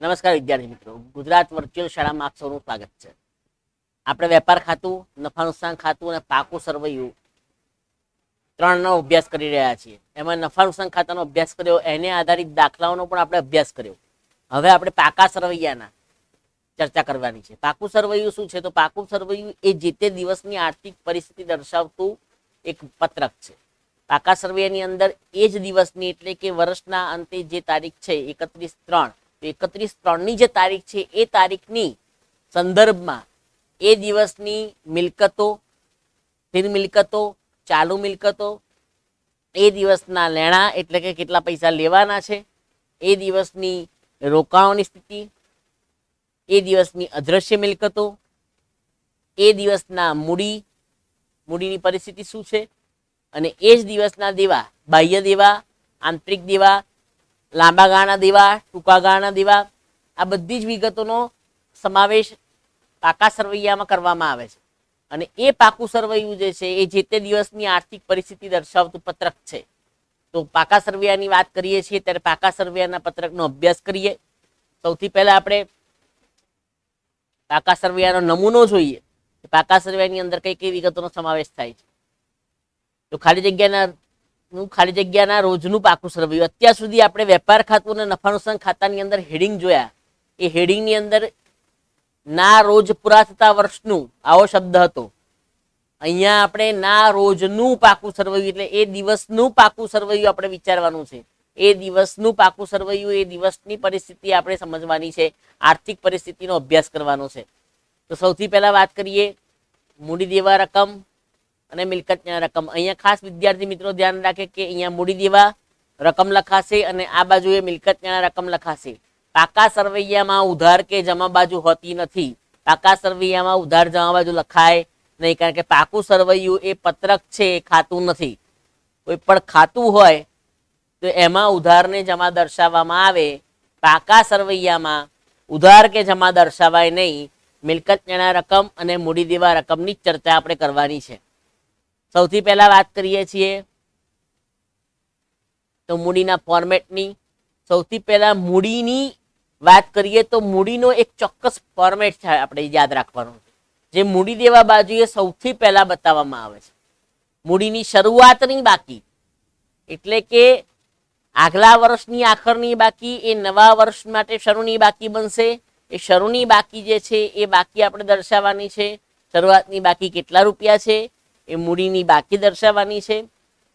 નમસ્કાર વિદ્યાર્થી મિત્રો, ગુજરાત વર્ચ્યુઅલ શાળામાં આપ સૌનું સ્વાગત છે. આપણે વેપાર ખાતું, નફા નુકસાન ખાતું અને પાકું સરવૈયું ત્રણનો અભ્યાસ કરી રહ્યા છીએ. એમાં નફા નુકસાન ખાતાનો અભ્યાસ કર્યો, એને આધારિત દાખલાઓનો પણ આપણે અભ્યાસ કર્યો. હવે આપણે પાકા સરવૈયાના ચર્ચા કરવાની છે. પાકું સરવૈયું શું છે? તો પાકું સરવૈયું એ જે તે દિવસની આર્થિક પરિસ્થિતિ દર્શાવતું એક પત્રક છે. પાકા સરવૈયાની અંદર એ જ દિવસની એટલે કે વર્ષના અંતે જે તારીખ છે 31/3, 31/3ની જે તારીખ છે એ તારીખની સંદર્ભમાં એ દિવસની મિલકતો, સ્થિર મિલકતો, ચાલુ મિલકતો, એ દિવસના લેણા એટલે કે કેટલા પૈસા લેવાના છે, એ દિવસની રોકાણોની સ્થિતિ, એ દિવસની અદ્રશ્ય મિલકતો, એ દિવસના મૂડીની પરિસ્થિતિ શું છે, અને એ જ દિવસના દેવા, બાહ્ય દેવા, આંતરિક દેવા, લાંબા ગાળાના દેવા, ટૂંકા ગાળાના દેવા, આ બધી જ વિગતોનો સમાવેશ પાકા સરવૈયામાં કરવામાં આવે છે. અને એ પાકું સરવૈયું જે છે એ જે તે દિવસની આર્થિક પરિસ્થિતિ દર્શાવતું પત્રક છે. તો પાકા સરવૈયાની વાત કરીએ છીએ ત્યારે પાકા સરવૈયાના પત્રકનો અભ્યાસ કરીએ. સૌથી પહેલા આપણે પાકા સરવૈયાનો નમૂનો જોઈએ. પાકા સરવૈયાની અંદર કઈ કઈ વિગતોનો સમાવેશ થાય છે. તો ખાલી જગ્યાના રોજનું પાકું સરવૈયું. અત્યાર સુધી આપણે વેપાર ખાતું અને નફા નુકસાન ખાતાની અંદર હેડિંગ જોયા. એ હેડિંગની અંદર ના રોજ પૂરા થતા વર્ષનું આવો શબ્દ હતો. અહીંયા આપણે ના રોજનું પાકું સરવૈયું એટલે એ દિવસનું પાકું સરવૈયું આપણે વિચારવાનું છે. એ દિવસનું પાકું સરવૈયું, એ દિવસની પરિસ્થિતિ આપણે સમજવાની છે, આર્થિક પરિસ્થિતિનો અભ્યાસ કરવાનો છે. તો સૌથી પહેલા વાત કરીએ મૂડી દેવા રકમ અને મિલકતની રકમ. અહીંયા ખાસ વિદ્યાર્થી મિત્રો ધ્યાન રાખે કે અહીંયા મૂડી દેવા રકમ લખાશે અને આ બાજુએ મિલકતની રકમ લખાશે. પાકા સરવૈયામાં ઉધાર કે જમા બાજુ હોતી નથી. પાકા સરવૈયામાં ઉધાર જમા બાજુ લખાય નહીં, કારણ કે પાકું સરવૈયું એ પત્રક છે, એ ખાતું નથી. કોઈ પણ ખાતું હોય તો એમાં ઉધાર ને જમા દર્શાવવામાં આવે. પાકા સરવૈયામાં ઉધાર કે જમા દર્શાવાય નહીં. મિલકતની રકમ અને મૂડી દેવા રકમની ચર્ચા આપણે કરવાની છે. સૌથી પહેલા વાત કરીએ છીએ તો મૂડીના ફોર્મેટની. સૌથી પહેલા મૂડીની વાત કરીએ તો મૂડીનો એક ચોક્કસ ફોર્મેટ છે, આપણે યાદ રાખવાનું, જે મૂડી દેવા બાજુએ સૌથી પહેલા બતાવવામાં આવે છે. મૂડીની શરૂઆતની બાકી એટલે કે આગલા વર્ષની આખરની બાકી એ નવા વર્ષ માટે શરૂની બાકી બનશે. એ શરૂની બાકી જે છે એ બાકી આપણે દર્શાવવાની છે. શરૂઆતની બાકી કેટલા રૂપિયા છે એ મૂડીની બાકી દર્શાવવાની છે.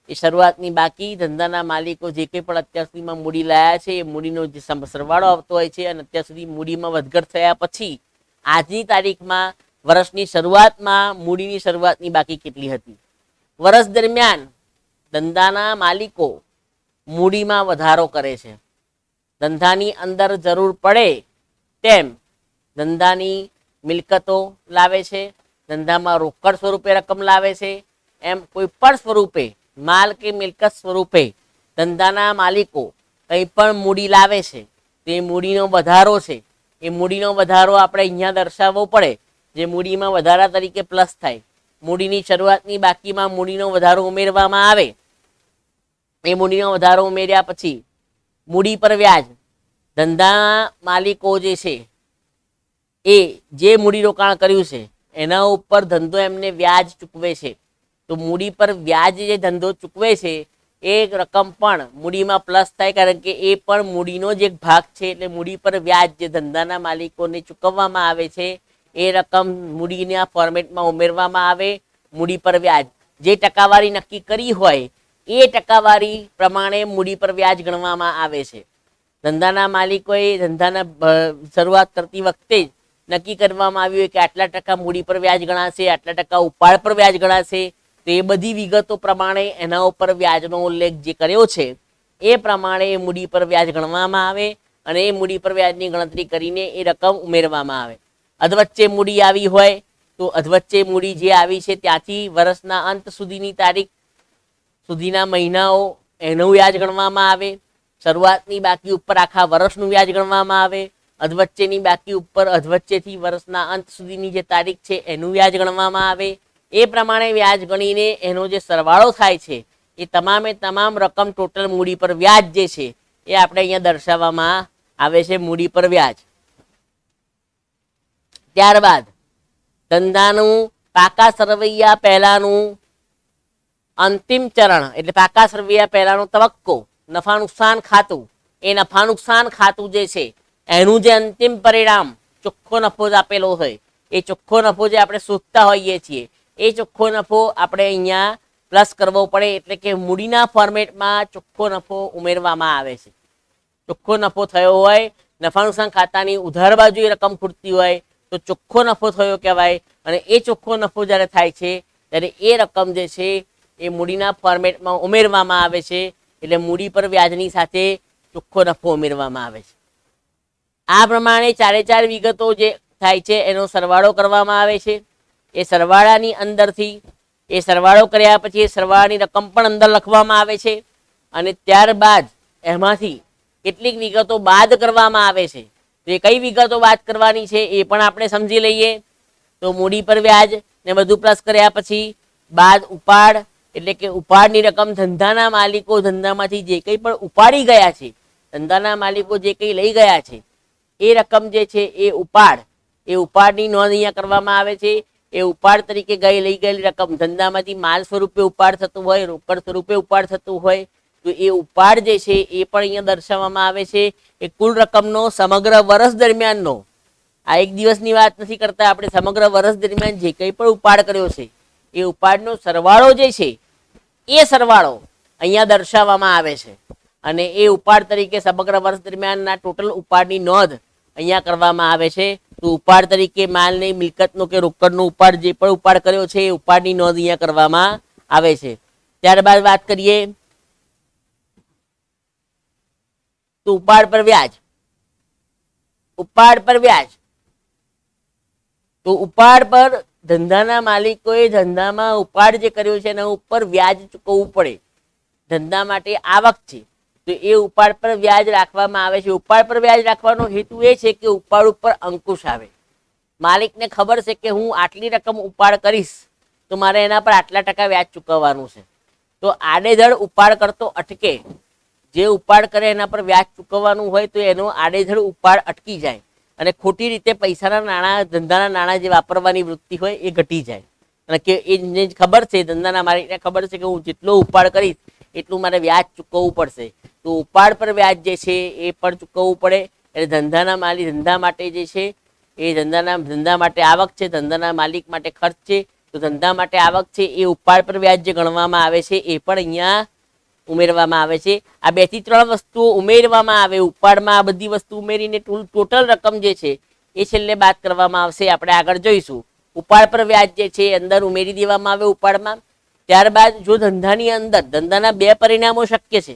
એ શરૂઆતની બાકી ધંધાના માલિકો જે કંઈ પણ અત્યાર સુધીમાં મૂડી લાયા છે એ મૂડીનો જે સરવાળો આવતો હોય છે. અને અત્યાર સુધી મૂડીમાં વધઘટ થયા પછી આજની તારીખમાં વર્ષની શરૂઆતમાં મૂડીની શરૂઆતની બાકી કેટલી હતી. વર્ષ દરમિયાન ધંધાના માલિકો મૂડીમાં વધારો કરે છે. ધંધાની અંદર જરૂર પડે તેમ ધંધાની મિલકતો લાવે છે, ધંધામાં રોકડ સ્વરૂપે રકમ લાવે છે. એમ કોઈ પણ સ્વરૂપે માલ કે મિલકત સ્વરૂપે ધંધાના માલિકો કંઈ પણ મૂડી લાવે છે. તે મૂડીનો વધારો છે. એ મૂડીનો વધારો આપણે અહીંયા દર્શાવવો પડે, જે મૂડીમાં વધારા તરીકે પ્લસ થાય. મૂડીની શરૂઆતની બાકીમાં મૂડીનો વધારો ઉમેરવામાં આવે. એ મૂડીનો વધારો ઉમેર્યા પછી મૂડી પર વ્યાજ. ધંધા માલિકો જે છે એ જે મૂડીરોકાણ કર્યું છે એના ઉપર ધંધો એમને વ્યાજ ચૂકવે છે. તો મૂડી પર વ્યાજ જે ધંધો ચૂકવે છે એ રકમ પણ મૂડીમાં પ્લસ થાય, કારણ કે એ પણ મૂડીનો જ એક ભાગ છે. એટલે મૂડી પર વ્યાજ જે ધંધાના માલિકોને ચૂકવવામાં આવે છે એ રકમ મૂડીના ફોર્મેટમાં ઉમેરવામાં આવે. મૂડી પર વ્યાજ જે ટકાવારી નક્કી કરી હોય એ ટકાવારી પ્રમાણે મૂડી પર વ્યાજ ગણવામાં આવે છે. ધંધાના માલિકોએ ધંધાના શરૂઆત કરતી વખતે જ નક્કી કરવામાં આવ્યું હોય કે આટલા ટકા મૂડી પર વ્યાજ ગણાશે, આટલા ટકા ઉપાડ પર વ્યાજ ગણાશે. તો એ બધી વિગતો પ્રમાણે એના ઉપર વ્યાજનો ઉલ્લેખ જે કર્યો છે એ પ્રમાણે એ મૂડી પર વ્યાજ ગણવામાં આવે અને એ મૂડી પર વ્યાજની ગણતરી કરીને એ રકમ ઉમેરવામાં આવે. અધવચ્ચે મૂડી આવી હોય તો અધવચ્ચે મૂડી જે આવી છે ત્યાંથી વર્ષના અંત સુધીની તારીખ સુધીના મહિનાઓ એનું વ્યાજ ગણવામાં આવે. શરૂઆતની બાકી ઉપર આખા વર્ષનું વ્યાજ ગણવામાં આવે. અધવચ્ચેની બાકી ઉપર અધવચ્ચેથી વર્ષના અંત સુધીની જે તારીખ છે એનું વ્યાજ ગણવામાં આવે. એ પ્રમાણે વ્યાજ ગણીને એનો જે સરવાળો થાય છે એ તમામે તમામ રકમ ટોટલ મૂડી પર વ્યાજ જે છે એ આપણે અહીંયા દર્શાવવામાં આવે છે મૂડી પર વ્યાજ. ત્યારબાદ ધંધાનું પાકા સરવૈયા પહેલાનું અંતિમ ચરણ એટલે પાકા સરવૈયા પહેલાનો તબક્કો નફા નુકસાન ખાતું, એ નફા નુકસાન ખાતું જે છે એનું જે અંતિમ પરિણામ ચોખ્ખો નફો જ આપેલો હોય, એ ચોખ્ખો નફો જે આપણે શોધતા હોઈએ છીએ એ ચોખ્ખો નફો આપણે અહીંયા પ્લસ કરવો પડે, એટલે કે મૂડીના ફોર્મેટમાં ચોખ્ખો નફો ઉમેરવામાં આવે છે. ચોખ્ખો નફો થયો હોય, નફા નુકસાન ખાતાની ઉધાર બાજુ એ રકમ ખૂટતી હોય તો ચોખ્ખો નફો થયો કહેવાય. અને એ ચોખ્ખો નફો જ્યારે થાય છે ત્યારે એ રકમ જે છે એ મૂડીના ફોર્મેટમાં ઉમેરવામાં આવે છે, એટલે મૂડી પર વ્યાજની સાથે ચોખ્ખો નફો ઉમેરવામાં આવે છે. આ પ્રમાણે ચારે ચાર વિગતો જે થાય છે એનો સરવાળો કરવામાં આવે છે. એ સરવાળાની અંદરથી એ સરવાળો કર્યા પછી એ સરવાળાની રકમ પણ અંદર લખવામાં આવે છે, અને ત્યારબાદ એમાંથી કેટલીક વિગતો બાદ કરવામાં આવે છે. તો એ કઈ વિગતો બાદ કરવાની છે એ પણ આપણે સમજી લઈએ. તો મૂડી પર વ્યાજ ને બધું પ્લસ કર્યા પછી બાદ ઉપાડ, એટલે કે ઉપાડની રકમ ધંધાના માલિકો ધંધામાંથી જે કંઈ પણ ઉપાડી ગયા છે, ધંધાના માલિકો જે કંઈ લઈ ગયા છે એ રકમ જે છે એ ઉપાડની નોંધ અહીંયા કરવામાં આવે છે. એ ઉપાડ તરીકે લઈ ગયેલી રકમ ધંધામાંથી માલ સ્વરૂપે ઉપાડ થતું હોય, રોકડ સ્વરૂપે ઉપાડ થતું હોય તો એ ઉપાડ જે છે એ પણ અહીંયા દર્શાવવામાં આવે છે. એ કુલ રકમનો સમગ્ર વર્ષ દરમિયાનનો, આ એક દિવસની વાત નથી કરતા આપણે, સમગ્ર વર્ષ દરમિયાન જે કંઈ પણ ઉપાડ કર્યો છે એ ઉપાડનો સરવાળો જે છે એ સરવાળો અહીંયા દર્શાવવામાં આવે છે. અને એ ઉપાડ તરીકે સમગ્ર વર્ષ દરમિયાનના ટોટલ ઉપાડની નોંધ અહીંયા કરવામાં આવે છે. તો ઉપાડ તરીકે માલની મિલકતનો કે રોકડનો ઉપાડ જે પણ ઉપાડ કર્યો છે એ ઉપાડની નોંધ અહીંયા કરવામાં આવે છે. ત્યારબાદ વાત કરીએ તો ઉપાડ પર વ્યાજ. ઉપાડ પર વ્યાજ તો ઉપાડ પર ધંધાના માલિકોએ ધંધામાં ઉપાડ જે કર્યો છે એના ઉપર વ્યાજ ચૂકવવું પડે. ધંધા માટે આવક છે તો એ ઉપાડ પર વ્યાજ રાખવામાં આવે છે. ઉપાડ પર વ્યાજ રાખવાનો હેતુ એ છે કે ઉપાડ ઉપર અંકુશ આવે. માલિકને ખબર છે કે હું આટલી રકમ ઉપાડ કરીશ તો મારે એના પર આટલા ટકા વ્યાજ ચૂકવવાનું છે. તો આડેધડ ઉપાડ કરતો અટકે, જે ઉપાડ કરે એના પર વ્યાજ ચૂકવવાનું હોય તો એનો આડેધડ ઉપાડ અટકી જાય અને ખોટી રીતે પૈસાના નાણાં, ધંધાના નાણાં જે વાપરવાની વૃત્તિ હોય એ ઘટી જાય. અને કે એને ખબર છે, ધંધાના માલિકને ખબર છે કે હું જેટલો ઉપાડ કરીશ એટલું મારે વ્યાજ ચૂકવવું પડશે. તો ઉપાડ પર વ્યાજ જે છે એ પણ ચૂકવવું પડે. એટલે ધંધાના માલિક ધંધા માટે જે છે એ ધંધા માટે આવક છે, ધંધાના માલિક માટે ખર્ચ છે. તો ધંધા માટે આવક છે એ ઉપાડ પર વ્યાજ જે ગણવામાં આવે છે એ પણ અહીંયા ઉમેરવામાં આવે છે. આ 2 થી 3 વસ્તુઓ ઉમેરવામાં આવે ઉપાડમાં. આ બધી વસ્તુ ઉમેરીને ટોટલ રકમ જે છે એ છેલ્લે બાદ કરવામાં આવશે. આપણે આગળ જોઈશું. ઉપાડ પર વ્યાજ જે છે અંદર ઉમેરી દેવામાં આવે ઉપાડમાં. ત્યારબાદ જો ધંધાની અંદર ધંધાના 2 પરિણામો શક્ય છે,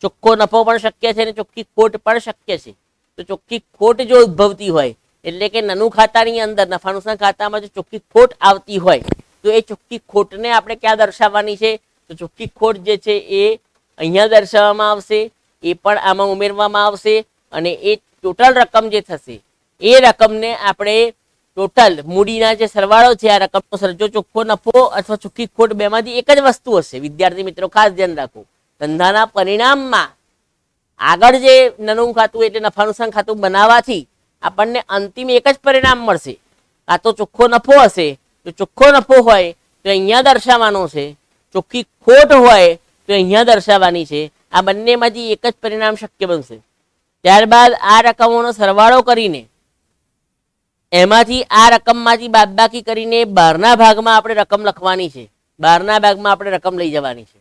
ચોખ્ખો નફો પણ શક્ય છે અને ચોખ્ખી ખોટ પણ શક્ય છે. તો ચોખ્ખી ખોટ જો ઉદ્ભવતી હોય એટલે કે નનું ખાતાની અંદર નફા નુકસાન ખાતામાં જો ચોખ્ખી ખોટ આવતી હોય તો એ ચોખ્ખી ખોટને આપણે ક્યાં દર્શાવવાની છે? તો ચોખ્ખી ખોટ જે છે એ અહીંયા દર્શાવવામાં આવશે, એ પણ આમાં ઉમેરવામાં આવશે. અને એ ટોટલ રકમ જે થશે એ રકમને આપણે ટોટલ મૂડીના જે સરવાળો છે આ રકમનો સરજો ચોખ્ખો નફો અથવા ચોખ્ખી ખોટ બેમાંથી એક જ વસ્તુ હશે. વિદ્યાર્થી મિત્રો ખાસ ધ્યાન રાખો, ધંધાના પરિણામમાં આગળ જે નનું ખાતું એટલે નફા નુકસાન ખાતું બનાવવાથી આપણને અંતિમ એક જ પરિણામ મળશે. આ તો ચોખ્ખો નફો હશે તો ચોખ્ખો નફો હોય તો અહીંયા દર્શાવવાનો છે, ચોખ્ખી ખોટ હોય તો અહીંયા દર્શાવવાની છે. આ બંનેમાંથી એક જ પરિણામ શક્ય બનશે. ત્યારબાદ આ રકમોનો સરવાળો કરીને એમાંથી આ રકમમાંથી બાદબાકી કરીને બહારના ભાગમાં આપણે રકમ લખવાની છે, બહારના ભાગમાં આપણે રકમ લઈ જવાની છે.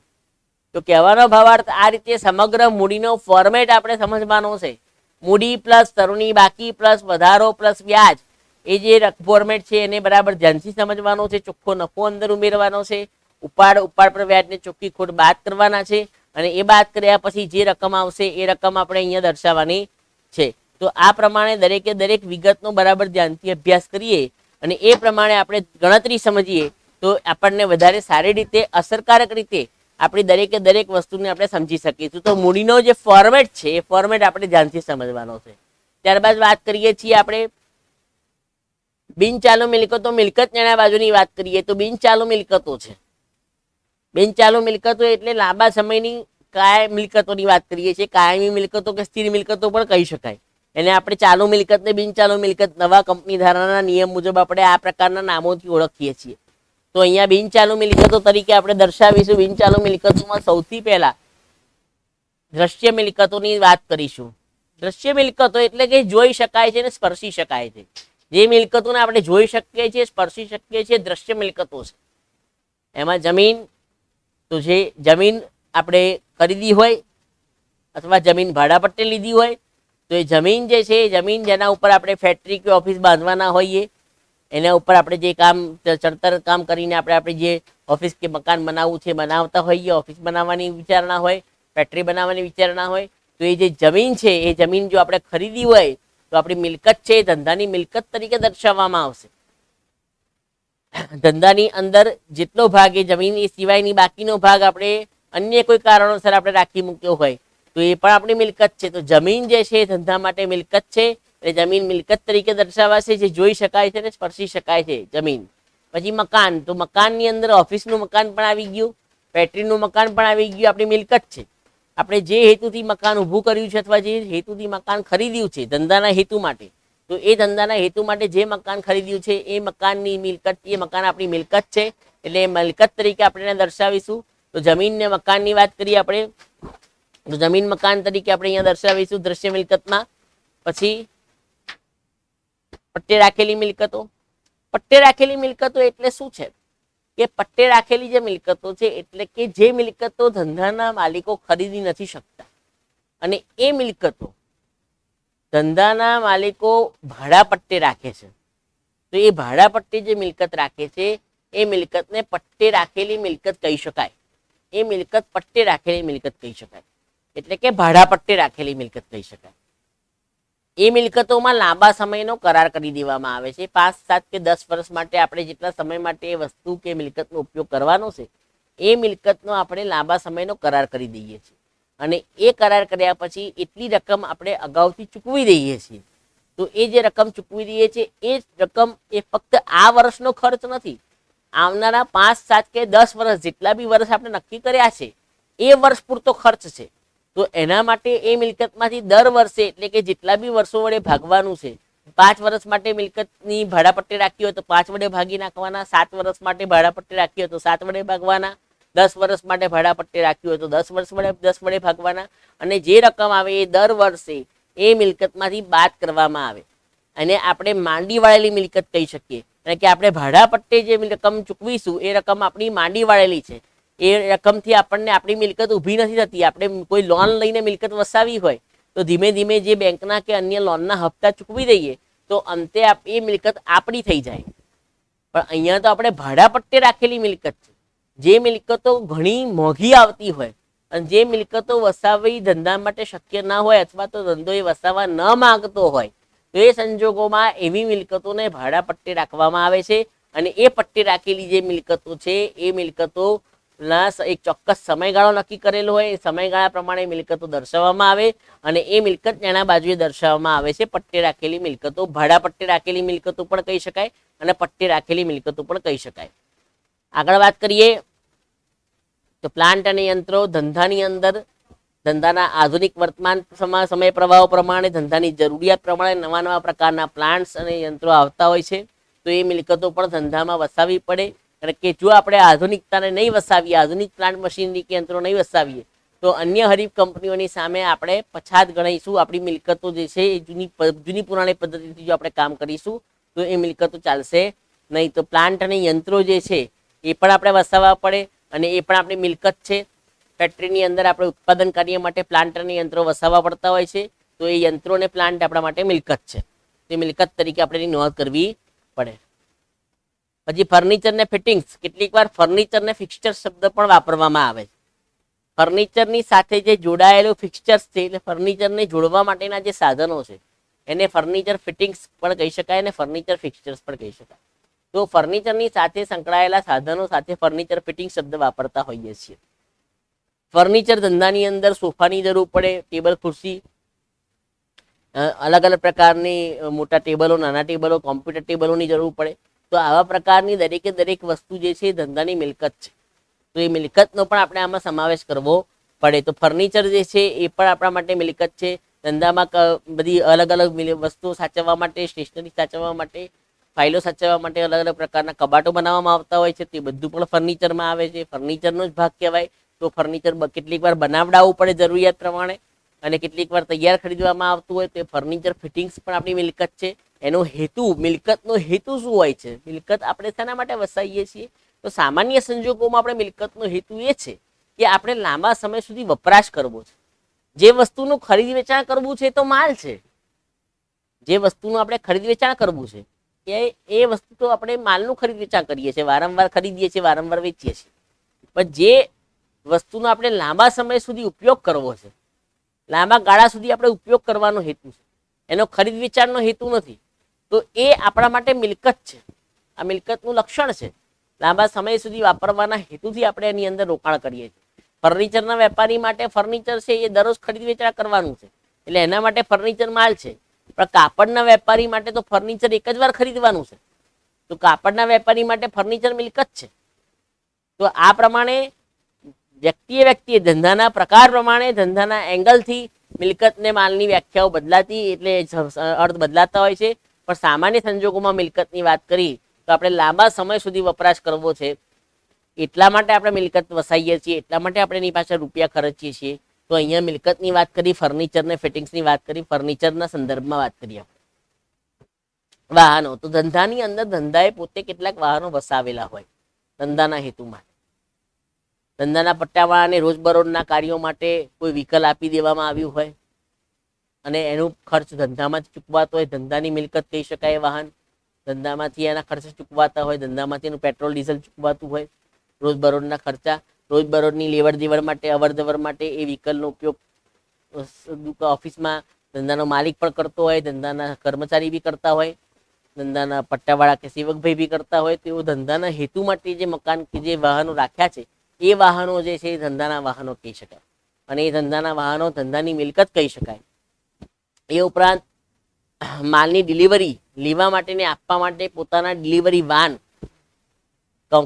તો કહેવાનો ભાવાર્થ આ રીતે સમગ્ર મૂડીનો ફોર્મેટ આપણે સમજવાનો છે. મૂડી પ્લસ તરુણી બાકી પ્લસ વધારો પ્લસ વ્યાજ, એ જે ફોર્મેટ છે એને બરાબર ધ્યાનથી સમજવાનો છે. ચોખ્ખો નફો અંદર ઉમેરવાનો છે, ઉપાડ પર વ્યાજને ચોખ્ખી ખોટ બાદ કરવાના છે, અને એ બાદ કર્યા પછી જે રકમ આવશે એ રકમ આપણે અહીંયા દર્શાવવાની છે. તો આ પ્રમાણે દરેકે દરેક વિગતનો બરાબર ધ્યાનથી અભ્યાસ કરીએ અને એ પ્રમાણે આપણે ગણતરી સમજીએ તો આપણને વધારે સારી રીતે, અસરકારક રીતે આપણી દરેકે દરેક વસ્તુને આપણે સમજી શકીશું. તો મૂડીનો જે ફોર્મેટ છે એ ફોર્મેટ આપણે ધ્યાનથી સમજવાનો છે. ત્યારબાદ વાત કરીએ છીએ આપણે બિનચાલુ મિલકતો, મિલકત નાણા બાજુની વાત કરીએ તો બિનચાલુ મિલકતો છે. બિનચાલુ મિલકતો એટલે લાંબા સમયની કાયમ મિલકતોની વાત કરીએ છીએ. કાયમી મિલકતો કે સ્થિર મિલકતો પણ કહી શકાય. એને આપણે ચાલુ મિલકત ને બિનચાલુ મિલકત નવા કંપની ધારાના નિયમ મુજબ આપણે આ પ્રકારના નામોથી ઓળખીએ છીએ. તો અહીંયા બિનચાલુ મિલકતો તરીકે આપણે દર્શાવીશું. બિનચાલુ મિલકતોમાં સૌથી પહેલા દ્રશ્ય મિલકતોની વાત કરીશું. દ્રશ્ય મિલકતો એટલે કે જોઈ શકાય છે અને સ્પર્શી શકાય છે. જે મિલકતોને આપણે જોઈ શકીએ છીએ, સ્પર્શી શકીએ છીએ, દ્રશ્ય મિલકતો છે. એમાં જમીન, તો જે જમીન આપણે ખરીદી હોય અથવા જમીન ભાડા પટ્ટે લીધી હોય, તો એ જમીન જે છે, જમીન જેના ઉપર આપણે ફેક્ટરી કે ઓફિસ બાંધવાના હોઈએ, એના ઉપર આપણે જે કામ ચણતર કામ કરીને આપણે જે ઓફિસ કે મકાન બનાવવું છે બનાવતા હોઈએ, ઓફિસ બનાવવાની વિચારણા હોય, ફેક્ટરી બનાવવાની વિચારણા હોય, તો એ જે જમીન છે એ જમીન જો આપણે ખરીદી હોય તો આપણી મિલકત છે એ ધંધાની મિલકત તરીકે દર્શાવવામાં આવશે. ધંધાની અંદર જેટલો ભાગ એ જમીન એ સિવાયની બાકીનો ભાગ આપણે અન્ય કોઈ કારણોસર આપણે રાખી મૂક્યો હોય તો એ પણ આપણી મિલકત છે. તો જમીન જે છે એ ધંધા માટે મિલકત છે, એટલે જમીન મિલકત તરીકે દર્શાવાશે, જે જોઈ શકાય છે અને સ્પર્શી શકાય છે જમીન. પછી મકાન, તો મકાનની અંદર ઓફિસનું મકાન પણ આવી ગયું, ફેક્ટરીનું મકાન પણ આવી ગયું, આપણી મિલકત છે. આપણે જે હેતુથી મકાન ઊભું કર્યું છે અથવા જે હેતુથી મકાન ખરીદ્યું છે ધંધાના હેતુ માટે, તો એ ધંધાના હેતુ માટે જે મકાન ખરીદ્યું છે એ મકાનની મિલકત, એ મકાન આપણી મિલકત છે, એટલે મિલકત તરીકે આપણે એને દર્શાવીશું. તો જમીન ને મકાનની વાત કરીએ આપણે, તો જમીન મકાન તરીકે આપણે અહીંયા દર્શાવીશું દ્રશ્ય મિલકતમાં. પછી પટ્ટે રાખેલી મિલકતો. પટ્ટે રાખેલી મિલકતો એટલે શું છે કે પટ્ટે રાખેલી જે મિલકતો છે એટલે કે જે મિલકતો ધંધાના માલિકો ખરીદી નથી શકતા અને એ મિલકતો ધંધાના માલિકો ભાડા પટ્ટે રાખે છે. તો એ ભાડા પટ્ટે જે મિલકત રાખે છે એ મિલકતને પટ્ટે રાખેલી મિલકત કહી શકાય. એ મિલકત પટ્ટે રાખેલી મિલકત કહી શકાય, એટલે કે ભાડા પટ્ટે રાખેલી મિલકત કહી શકાય. એ મિલકતોમાં લાંબા સમયનો કરાર કરી દેવામાં આવે છે. 5, 7 કે 10 વર્ષ માટે આપણે જેટલા સમય માટે એ વસ્તુ કે મિલકતનો ઉપયોગ કરવાનો છે એ મિલકતનો આપણે લાંબા સમયનો કરાર કરી દઈએ છીએ અને એ કરાર કર્યા પછી એટલી રકમ આપણે અગાઉથી ચૂકવી દઈએ છીએ. તો એ જે રકમ ચૂકવી દઈએ છીએ એ રકમ એ ફક્ત આ વર્ષનો ખર્ચ નથી, આવનારા 5, 7 કે 10 વર્ષ જેટલા બી વર્ષ આપણે નક્કી કર્યા છે એ વર્ષ પૂરતો ખર્ચ છે. તો એના માટે એ મિલકતમાંથી દર વર્ષે એટલે કે જેટલા બી વર્ષો વડે ભાગવાનું છે, 5 વર્ષ માટે મિલકતની ભાડા પટ્ટે રાખી હોય તો 5 વડે ભાગી નાખવાના, 7 વર્ષ માટે ભાડા પટ્ટે રાખી હોય તો 7 વડે ભાગવાના, 10 વર્ષ માટે ભાડા પટ્ટે રાખ્યું હોય તો 10 વર્ષ વડે 10 વડે ભાગવાના, અને જે રકમ આવે એ દર વર્ષે એ મિલકતમાંથી બાદ કરવામાં આવે. અને આપણે માંડી વાળેલી મિલકત કહી શકીએ, કારણ કે આપણે ભાડા પટ્ટે જે રકમ ચૂકવીશું એ રકમ આપણી માંડી વાળેલી છે. એ રકમથી આપણને આપણી મિલકત ઊભી નથી થતી. આપણે કોઈ લોન લઈને મિલકત વસાવી હોય તો ધીમે ધીમે જે બેંકના કે અન્ય લોનના હપ્તા ચૂકવી દઈએ તો અંતે એ મિલકત આપણી થઈ જાય. પણ અહીંયા તો આપણે ભાડા પટ્ટે રાખેલી મિલકત છે. જે મિલકતો ઘણી મોંઘી આવતી હોય અને જે મિલકતો વસાવવી ધંધા માટે શક્ય ના હોય અથવા તો ધંધો એ વસાવવા ન માંગતો હોય તો એ સંજોગોમાં એવી મિલકતોને ભાડા પટ્ટે રાખવામાં આવે છે. અને એ પટ્ટે રાખેલી જે મિલકતો છે એ મિલકતો એક ચોક્કસ સમયગાળો નક્કી કરેલો હોય, એ સમયગાળા પ્રમાણે મિલકતો દર્શાવવામાં આવે અને એ મિલકત એના બાજુએ દર્શાવવામાં આવે છે. પટ્ટે રાખેલી મિલકતો ભાડા પટ્ટે રાખેલી મિલકતો પણ કહી શકાય અને પટ્ટે રાખેલી મિલકતો પણ કહી શકાય. આગળ વાત કરીએ તો પ્લાન્ટ અને યંત્રો. ધંધાની અંદર ધંધાના આધુનિક વર્તમાન સમય પ્રવાહો પ્રમાણે ધંધાની જરૂરિયાત પ્રમાણે નવા નવા પ્રકારના પ્લાન્ટ્સ અને યંત્રો આવતા હોય છે. તો એ મિલકતો પણ ધંધામાં વસાવવી પડે, કારણ કે જો આપણે આધુનિકતાને નહીં વસાવીએ, આધુનિક પ્લાન્ટ મશીનરી કે યંત્રો નહીં વસાવીએ તો અન્ય હરીફ કંપનીઓની સામે આપણે પછાત ગણાઈશું. આપણી મિલકતો જે છે એ જૂની પુરાણી પદ્ધતિથી જો આપણે કામ કરીશું તો એ મિલકતો ચાલશે નહીં. તો પ્લાન્ટ અને યંત્રો જે છે એ પણ આપણે વસાવવા પડે અને એ પણ આપણી મિલકત છે. ફેક્ટરીની અંદર આપણે ઉત્પાદન કાર્ય માટે પ્લાન્ટ અને યંત્રો વસાવવા પડતા હોય છે. તો એ યંત્રો અને પ્લાન્ટ આપણા માટે મિલકત છે. તે મિલકત તરીકે આપણે એની નોંધ કરવી પડે. પછી ફર્નિચર ને ફિટિંગ્સ. કેટલીક વાર ફર્નિચર ને ફિક્સચર શબ્દ પણ વાપરવામાં આવે છે. ફર્નિચરની સાથે જે જોડાયેલું ફિક્સચર્સ છે એટલે ફર્નિચરને જોડવા માટેના જે સાધનો છે એને ફર્નિચર ફિટિંગ્સ પણ કહી શકાય અને ફર્નિચર ફિક્સચર્સ પણ કહી શકાય. તો ફર્નિચરની સાથે સંકળાયેલા સાધનો સાથે ફર્નિચર ફિટિંગ શબ્દ વાપરતા હોઈએ છીએ. ફર્નિચર ધંધાની અંદર સોફાની જરૂર પડે, ટેબલ ખુરશી, અલગ અલગ પ્રકારની મોટા ટેબલો, નાના ટેબલો, કોમ્પ્યુટર ટેબલોની જરૂર પડે. તો આવા પ્રકારની દરેકે દરેક વસ્તુ જે છે એ ધંધાની મિલકત છે. તો એ મિલકતનો પણ આપણે આમાં સમાવેશ કરવો પડે. તો ફર્નિચર જે છે એ પણ આપણા માટે મિલકત છે. ધંધામાં બધી અલગ અલગ વસ્તુઓ સાચવવા માટે, સ્ટેશનરી સાચવવા માટે, ફાઇલો સાચવવા માટે અલગ અલગ પ્રકારના કબાટો બનાવવામાં આવતા હોય છે. તે બધું પણ ફર્નિચરમાં આવે છે, ફર્નિચરનો જ ભાગ કહેવાય. તો ફર્નિચર કેટલીક વાર બનાવડાવવું પડે જરૂરિયાત પ્રમાણે, અને કેટલીક વાર તૈયાર ખરીદવામાં આવતું હોય. તો ફર્નિચર ફિટિંગ્સ પણ આપણી મિલકત છે. એનો હેતુ, મિલકતનો હેતુ શું હોય છે? મિલકત આપણે શેના માટે વસાવીએ છીએ? તો સામાન્ય સંજોગોમાં આપણે મિલકતનો હેતુ એ છે કે આપણે લાંબા સમય સુધી વપરાશ કરવો છે. જે વસ્તુનું ખરીદ વેચાણ કરવું છે તો માલ છે. જે વસ્તુનું આપણે ખરીદ વેચાણ કરવું છે એ વસ્તુ તો આપણે માલનું ખરીદ વેચાણ કરીએ છીએ, વારંવાર ખરીદીએ છીએ, વારંવાર વેચીએ છીએ. પણ જે વસ્તુનો આપણે લાંબા સમય સુધી ઉપયોગ કરવો છે, લાંબા ગાળા સુધી આપણે ઉપયોગ કરવાનો હેતુ છે, એનો ખરીદ વેચાણનો હેતુ નથી, તો એ આપણા માટે મિલકત છે. આ મિલકતનું લક્ષણ છે. લાંબા સમય સુધી વાપરવાના હેતુથી આપણે એની અંદર રોકાણ કરીએ છીએ. ફર્નિચરના વેપારી માટે ફર્નિચર છે એ દરરોજ ખરીદ વેચાણ કરવાનું છે, એટલે એના માટે ફર્નિચર માલ છે. પણ કાપડના વેપારી માટે તો ફર્નિચર એક જ વાર ખરીદવાનું છે, તો કાપડના વેપારી માટે ફર્નિચર મિલકત છે. તો આ પ્રમાણે વ્યક્તિએ ધંધાના પ્રકાર પ્રમાણે, ધંધાના એંગલથી મિલકતને માલની વ્યાખ્યાઓ બદલાતી, એટલે અર્થ બદલાતા હોય છે. પણ સામાન્ય સંજોગોમાં મિલકતની વાત કરી તો આપણે લાંબા સમય સુધી વપરાશ કરવો છે, એટલા માટે આપણે મિલકત વસાવીએ છીએ, એટલા માટે આપણે એની પાછળ રૂપિયા ખર્ચીએ છીએ. તો અહીંયા મિલકતની વાત કરી, ફર્નિચર ને ફિટિંગ્સની વાત કરી, ફર્નિચરના સંદર્ભમાં વાત કરીએ. વાહનો, તો ધંધાની અંદર ધંધાએ પોતે કેટલાક વાહનો વસાવેલા હોય ધંધાના હેતુ માટે. ધંધાના પટ્ટાવાળાને રોજબરોજના કાર્યો માટે કોઈ વ્હીકલ આપી દેવામાં આવ્યું હોય અને એનું ખર્ચ ધંધામાં જ ચૂકવાતો હોય, ધંધાની મિલકત કહી શકાય. વાહન ધંધામાંથી એના ખર્ચ ચૂકવાતા હોય, ધંધામાંથી એનું પેટ્રોલ ડીઝલ ચૂકવાતું હોય, રોજબરોજના ખર્ચા, રોજબરોજની લેવડ દેવડ માટે, અવર જવર માટે એ વ્હીકલનો ઉપયોગ ઓફિસમાં ધંધાનો માલિક પણ કરતો હોય, ધંધાના કર્મચારી બી કરતા હોય, ધંધાના પટ્ટાવાળા કે સેવકભાઈ બી કરતા હોય. તેઓ ધંધાના હેતુ માટે જે મકાન કે જે વાહનો રાખ્યા છે એ વાહનો જે છે એ ધંધાના વાહનો કહી શકાય, અને એ ધંધાના વાહનો ધંધાની મિલકત કહી શકાય. એ ઉપરાંત માલની ડિલિવરી લેવા માટે ને આપવા માટે પોતાના ડિલિવરી વાન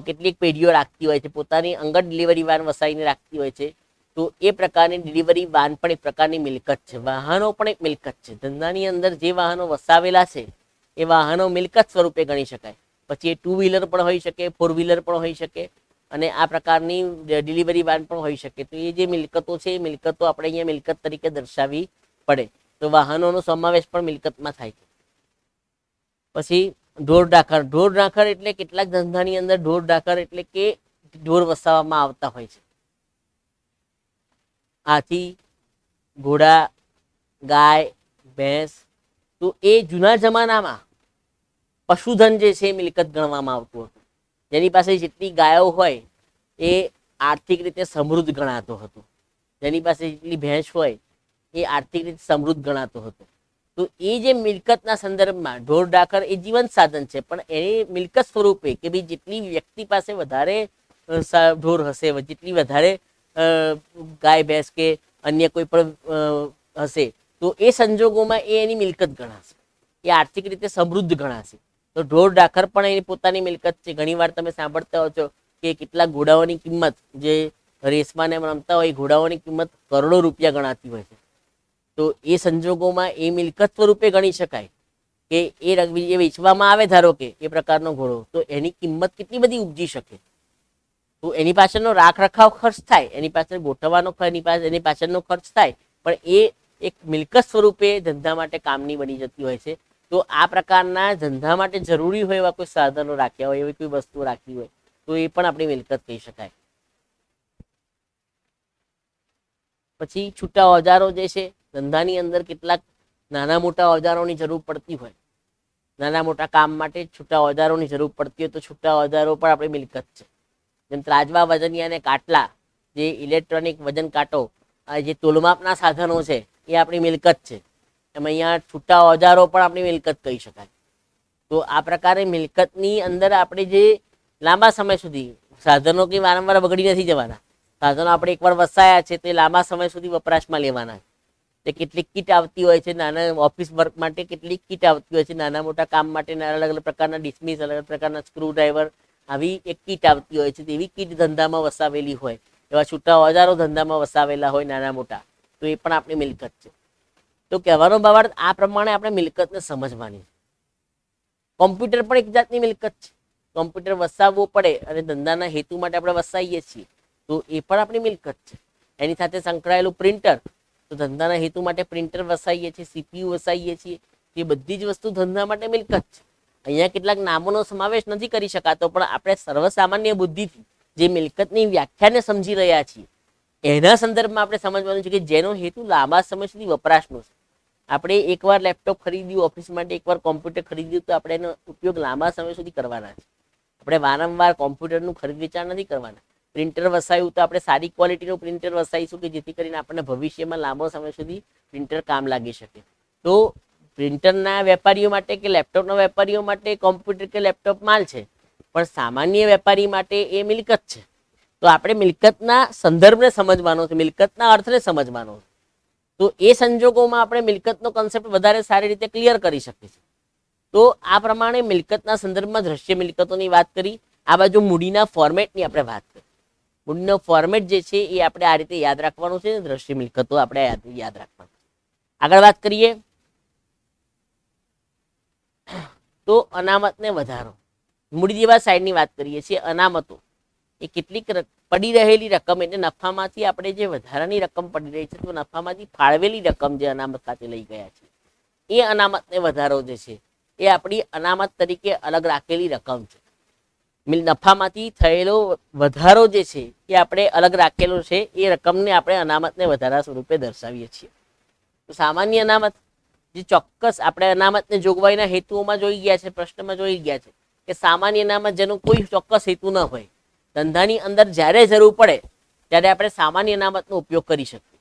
કેટલીક પેઢીઓ રાખતી હોય છે, પોતાની અંગત ડિલિવરી વાન વસાવીને રાખતી હોય છે. તો એ પ્રકારની ડિલિવરી વાન પણ એક પ્રકારની મિલકત છે. વાહનો પણ એક મિલકત છે. ધંધાની અંદર જે વાહનો વસાવેલા છે એ વાહનો મિલકત સ્વરૂપે ગણી શકાય. પછી એ 2 વ્હીલર પણ હોઈ શકે, 4 વ્હીલર પણ હોઈ શકે, અને આ પ્રકારની ડિલિવરી વાન પણ હોઈ શકે. તો એ જે મિલકતો છે એ મિલકતો આપણે અહીંયા મિલકત તરીકે દર્શાવવી પડે. તો વાહનોનો સમાવેશ પણ મિલકતમાં થાય છે. પછી ઢોર ઢાખર. ઢોર ઢાખર એટલે કેટલાક ધંધાની અંદર ઢોર ઢાખર એટલે કે ઢોર વસાવવામાં આવતા હોય છે. હાથી, ઘોડા, ગાય, ભેંસ. તો એ જૂના જમાનામાં પશુધન જે છે એ મિલકત ગણવામાં આવતું હતું. જેની પાસે જેટલી ગાયો હોય એ આર્થિક રીતે સમૃદ્ધ ગણાતો હતો, જેની પાસે જેટલી ભેંસ હોય એ આર્થિક રીતે સમૃદ્ધ ગણાતો હતો. તો એ જે મિલકતના સંદર્ભમાં ઢોર ઢાખર એ જીવંત સાધન છે, પણ એ મિલકત સ્વરૂપે કે ભાઈ જેટલી વ્યક્તિ પાસે વધારે ઢોર હશે, જેટલી વધારે ગાય ભેંસ કે અન્ય કોઈ પણ હશે, તો એ સંજોગોમાં એ એની મિલકત ગણાશે, એ આર્થિક રીતે સમૃદ્ધ ગણાશે. તો ઢોર ઢાખર પણ એની પોતાની મિલકત છે. ઘણી વાર તમે સાંભળતા હો છો કે કેટલાક ઘોડાઓની કિંમત, જે રેસમાં ને રમતા હોય, ઘોડાઓની કિંમત કરોડો રૂપિયા ગણાતી હોય છે. તો એ સંજોગોમાં એ મિલકત સ્વરૂપે ગણી શકાય કે એ વેચવામાં આવે, ધારો કે એ પ્રકારનો ઘોડો, તો એની કિંમત કેટલી બધી ઉપજી શકે. તો એની પાછળનો રાખ રખાવ ખર્ચ થાય, એની પાછળ ગોઠવવાનો એની પાછળનો ખર્ચ થાય, પણ એ એક મિલકત સ્વરૂપે ધંધા માટે કામની બની જતી હોય છે. તો આ પ્રકારના ધંધા માટે જરૂરી હોય એવા કોઈ સાધનો રાખ્યા હોય, એવી કોઈ વસ્તુ રાખી હોય, તો એ પણ આપણી મિલકત કહી શકાય. પછી છૂટા ઓજારો જે છે, ધંધાની અંદર કેટલાક નાના મોટા ઓજારોની જરૂર પડતી હોય, નાના મોટા કામ માટે છૂટા ઓજારોની જરૂર પડતી હોય, તો છૂટા ઓજારો પણ આપણી મિલકત છે. જેમ ત્રાજવા, વજનિયા અને કાટલા, જે ઇલેક્ટ્રોનિક વજન કાંટો, આ જે તોલમાપના સાધનો છે એ આપણી મિલકત છે. એમ અહીંયા છૂટા ઓજારો પણ આપણી મિલકત કહી શકાય. તો આ પ્રકારે મિલકતની અંદર આપણે જે લાંબા સમય સુધી સાધનો કે વારંવાર બગડી નથી જવાના, સાધનો આપણે એકવાર વસાયા છે તે લાંબા સમય સુધી વપરાશમાં લેવાના. તે કેટલીક કીટ આવતી હોય છે, નાના ઓફિસ વર્ક માટે કેટલીક કીટ આવતી હોય છે, નાના મોટા કામ માટે અલગ અલગ પ્રકારના ડિસ્મિસ, અલગ અલગ પ્રકારના સ્ક્રૂ ડ્રાઈવર, આવી એક કીટ આવતી હોય છે. એવી કીટ ધંધામાં વસાવેલી હોય, એવા છૂટા ઓજારો ધંધામાં વસાવેલા હોય નાના મોટા, તો એ પણ આપણી મિલકત છે. તો કહેવાનો ભાવાર્થ આ પ્રમાણે આપણે મિલકતને સમજવાની. કોમ્પ્યુટર પણ એક જાતની મિલકત છે. કોમ્પ્યુટર વસાવવું પડે અને ધંધાના હેતુ માટે આપણે વસાવીએ છીએ તો એ પણ આપણી મિલકત છે. એની સાથે સંકળાયેલું પ્રિન્ટર, તો ધંધાના હેતુ માટે પ્રિન્ટર વસાવીએ છીએ, સીપીયુ વસાવીએ છીએ. એ બધી જ વસ્તુ ધંધા માટે મિલકત છે. અહીંયા કેટલાક નામોનો સમાવેશ નથી કરી શકાતો, પણ આપણે સર્વસામાન્ય બુદ્ધિથી જે મિલકતની વ્યાખ્યાને સમજી રહ્યા છીએ એના સંદર્ભમાં આપણે સમજવાનું છે કે જેનો હેતુ લાંબા સમય સુધી વપરાશનો છે. આપણે એકવાર લેપટોપ ખરીદ્યું ઓફિસ માટે, એકવાર કોમ્પ્યુટર ખરીદ્યું તો આપણે એનો ઉપયોગ લાંબા સમય સુધી કરવાના છે. આપણે વારંવાર કોમ્પ્યુટરનું ખરીદ વેચાણ નથી કરવાના. પ્રિન્ટર વસાવ્યું તો આપણે સારી ક્વોલિટીનું પ્રિન્ટર વસાવીશું કે જેથી કરીને આપણને ભવિષ્યમાં લાંબો સમય સુધી પ્રિન્ટર કામ લાગી શકે. તો પ્રિન્ટરના વેપારીઓ માટે કે લેપટોપના વેપારીઓ માટે કોમ્પ્યુટર કે લેપટોપ માલ છે, પણ સામાન્ય વેપારી માટે એ મિલકત છે. તો આપણે મિલકતના સંદર્ભને સમજવાનો છે, મિલકતના અર્થને સમજવાનો છે. તો એ સંજોગોમાં આપણે મિલકતનો કન્સેપ્ટ વધારે સારી રીતે ક્લિયર કરી શકીએ છીએ. તો આ પ્રમાણે મિલકતના સંદર્ભમાં દ્રશ્ય મિલકતોની વાત કરી. આ બાજુ મૂડીના ફોર્મેટની આપણે વાત કરી. મૂડીનો ફોર્મેટ જે છે એ આપણે આ રીતે યાદ રાખવાનું છે. દ્રશ્ય મિલકતો આપણે યાદ રાખવાનું. આગળ વાત કરીએ તો અનામતને વધારો. મૂડી જેવા સાઈડની વાત કરીએ છીએ. અનામતો એ કેટલીક પડી રહેલી રકમ એટલે નફામાંથી આપણે જે વધારાની રકમ પડી રહી છે તો નફામાંથી ફાળવેલી રકમ જે અનામત ખાતે લઈ ગયા છે એ અનામતને વધારો જે છે એ આપણી અનામત તરીકે અલગ રાખેલી રકમ છે. નફામાંથી થયેલો વધારો જે છે એ આપણે અલગ રાખેલો છે. એ રકમને આપણે અનામતને વધારા સ્વરૂપે દર્શાવીએ છીએ. તો સામાન્ય અનામત જે ચોક્કસ આપણે અનામતને જોગવાઈના હેતુઓમાં જોઈ ગયા છે, પ્રશ્નમાં જોઈ ગયા છે કે સામાન્ય અનામત જેનો કોઈ ચોક્કસ હેતુ ન હોય, ધંધાની અંદર જ્યારે જરૂર પડે ત્યારે આપણે સામાન્ય અનામતનો ઉપયોગ કરી શકીએ.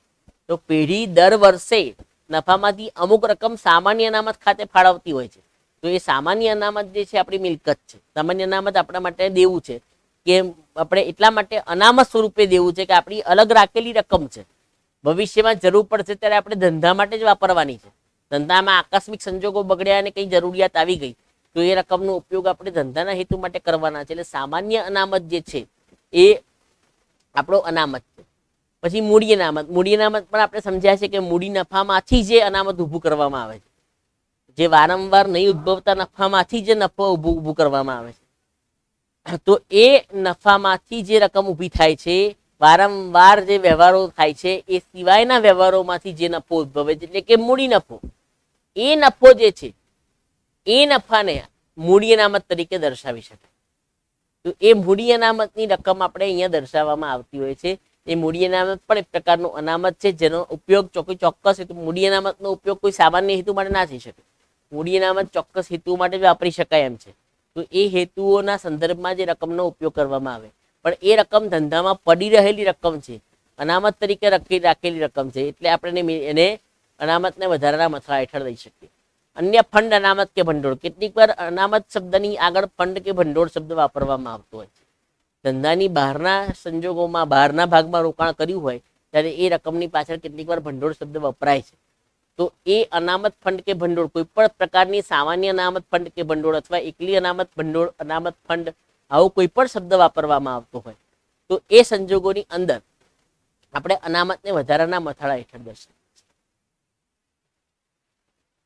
તો પેઢી દર વર્ષે નફામાંથી અમુક રકમ સામાન્ય અનામત ખાતે ફાળવતી હોય છે. તો એ સામાન્ય અનામત જે છે આપણી મિલકત છે. સામાન્ય અનામત આપણા માટે દેવું છે કે આપણે એટલા માટે અનામત સ્વરૂપે દેવું છે કે આપણી અલગ રાખેલી રકમ છે. ભવિષ્યમાં જરૂર પડશે ત્યારે આપણે ધંધા માટે જ વાપરવાની છે. ધંધામાં આકસ્મિક સંજોગો બગડ્યા અને કંઈ જરૂરિયાત આવી ગઈ તો એ રકમનો ઉપયોગ આપણે ધંધાના હેતુ માટે કરવાના છે. એટલે સામાન્ય અનામત જે છે એ આપણો અનામત છે. પછી મૂડી અનામત. મૂડી અનામત પણ આપણે સમજ્યા છે કે મૂડી નફામાંથી જે અનામત ઊભું કરવામાં આવે છે, જે વારંવાર નહીં ઉદ્ભવતા નફામાંથી જે નફો ઊભું કરવામાં આવે છે, તો એ નફામાંથી જે રકમ ઊભી થાય છે, વારંવાર જે વ્યવહારો થાય છે એ સિવાયના વ્યવહારોમાંથી જે નફો ઉદ્ભવે છે એટલે કે મૂડી નફો, એ નફો જે છે એ નફાને મૂડી અનામત તરીકે દર્શાવી શકાય. તો એ મૂડી અનામતની રકમ આપણે અહીંયા દર્શાવવામાં આવતી હોય છે. એ મૂડી અનામત પણ એક પ્રકારનું અનામત છે જેનો ઉપયોગ ચોક્કસ હેતુ, મૂડી અનામતનો ઉપયોગ કોઈ સામાન્ય હેતુ માટે ના થઈ શકે. મૂડી અનામત ચોક્કસ હેતુ માટે વાપરી શકાય એમ છે. તો એ હેતુઓના સંદર્ભમાં જે રકમનો ઉપયોગ કરવામાં આવે, પણ એ રકમ ધંધામાં પડી રહેલી રકમ છે, અનામત તરીકે રાખેલી રકમ છે, એટલે આપણે એને અનામતને વધારાના મથળા હેઠળ લઈ શકીએ. અન્ય ફંડ, અનામત કે ભંડોળ. કેટલીક વાર અનામત શબ્દની આગળ ફંડ કે ભંડોળ શબ્દ વાપરવામાં આવતો હોય છે. ધંધાની બહારના સંજોગોમાં, બહારના ભાગમાં રોકાણ કર્યું હોય ત્યારે એ રકમની પાછળ કેટલીક વાર ભંડોળ શબ્દ વપરાય છે. તો એ અનામત ફંડ કે ભંડોળ, કોઈ પણ પ્રકારની સામાન્ય અનામત ફંડ કે ભંડોળ અથવા એકલી અનામત ભંડોળ, અનામત ફંડ, આવો કોઈ પણ શબ્દ વાપરવામાં આવતો હોય તો એ સંજોગોની અંદર આપણે અનામતને વધારાના મથાળા હેઠળ દર્શાવીએ.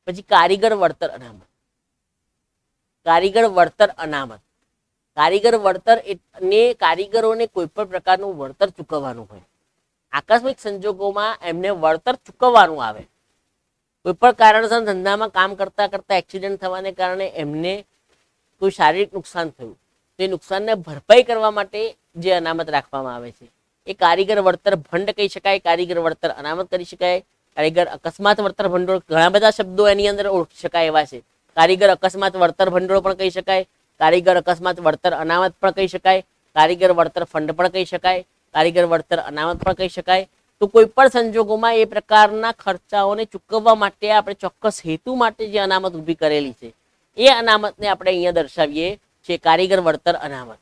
પછી કારીગર વળતર અનામત. કારીગર વળતર અનામત. કારીગર વળતર એટલે કારીગરોને કોઈ પણ પ્રકારનું વળતર ચૂકવવાનું હોય. આકસ્મિક સંજોગોમાં એમને વળતર ચૂકવવાનું આવે. કોઈ પણ કારણસર ધંધામાં કામ કરતા કરતા એક્સિડન્ટ થવાને કારણે એમને કોઈ શારીરિક નુકસાન થયું, તે નુકસાનને ભરપાઈ કરવા માટે જે અનામત રાખવામાં આવે છે એ કારીગર વળતર ફંડ કહી શકાય, કારીગર વળતર અનામત કરી શકાય. કારીગર અકસ્માત વળતર ભંડોળ, ઘણા બધા શબ્દો એની અંદર ઓળખી શકાય એવા છે. કારીગર અકસ્માત વળતર ભંડોળ પણ કહી શકાય, કારીગર અકસ્માત વળતર અનામત પણ કહી શકાય, કારીગર વળતર ફંડ પણ કહી શકાય, કારીગર વળતર અનામત પણ કહી શકાય. તો કોઈ પણ સંજોગોમાં એ પ્રકારના ખર્ચાઓને ચૂકવવા માટે આપણે ચોક્કસ હેતુ માટે જે અનામત ઊભી કરેલી છે એ અનામતને આપણે અહીંયા દર્શાવીએ છીએ કારીગર વળતર અનામત.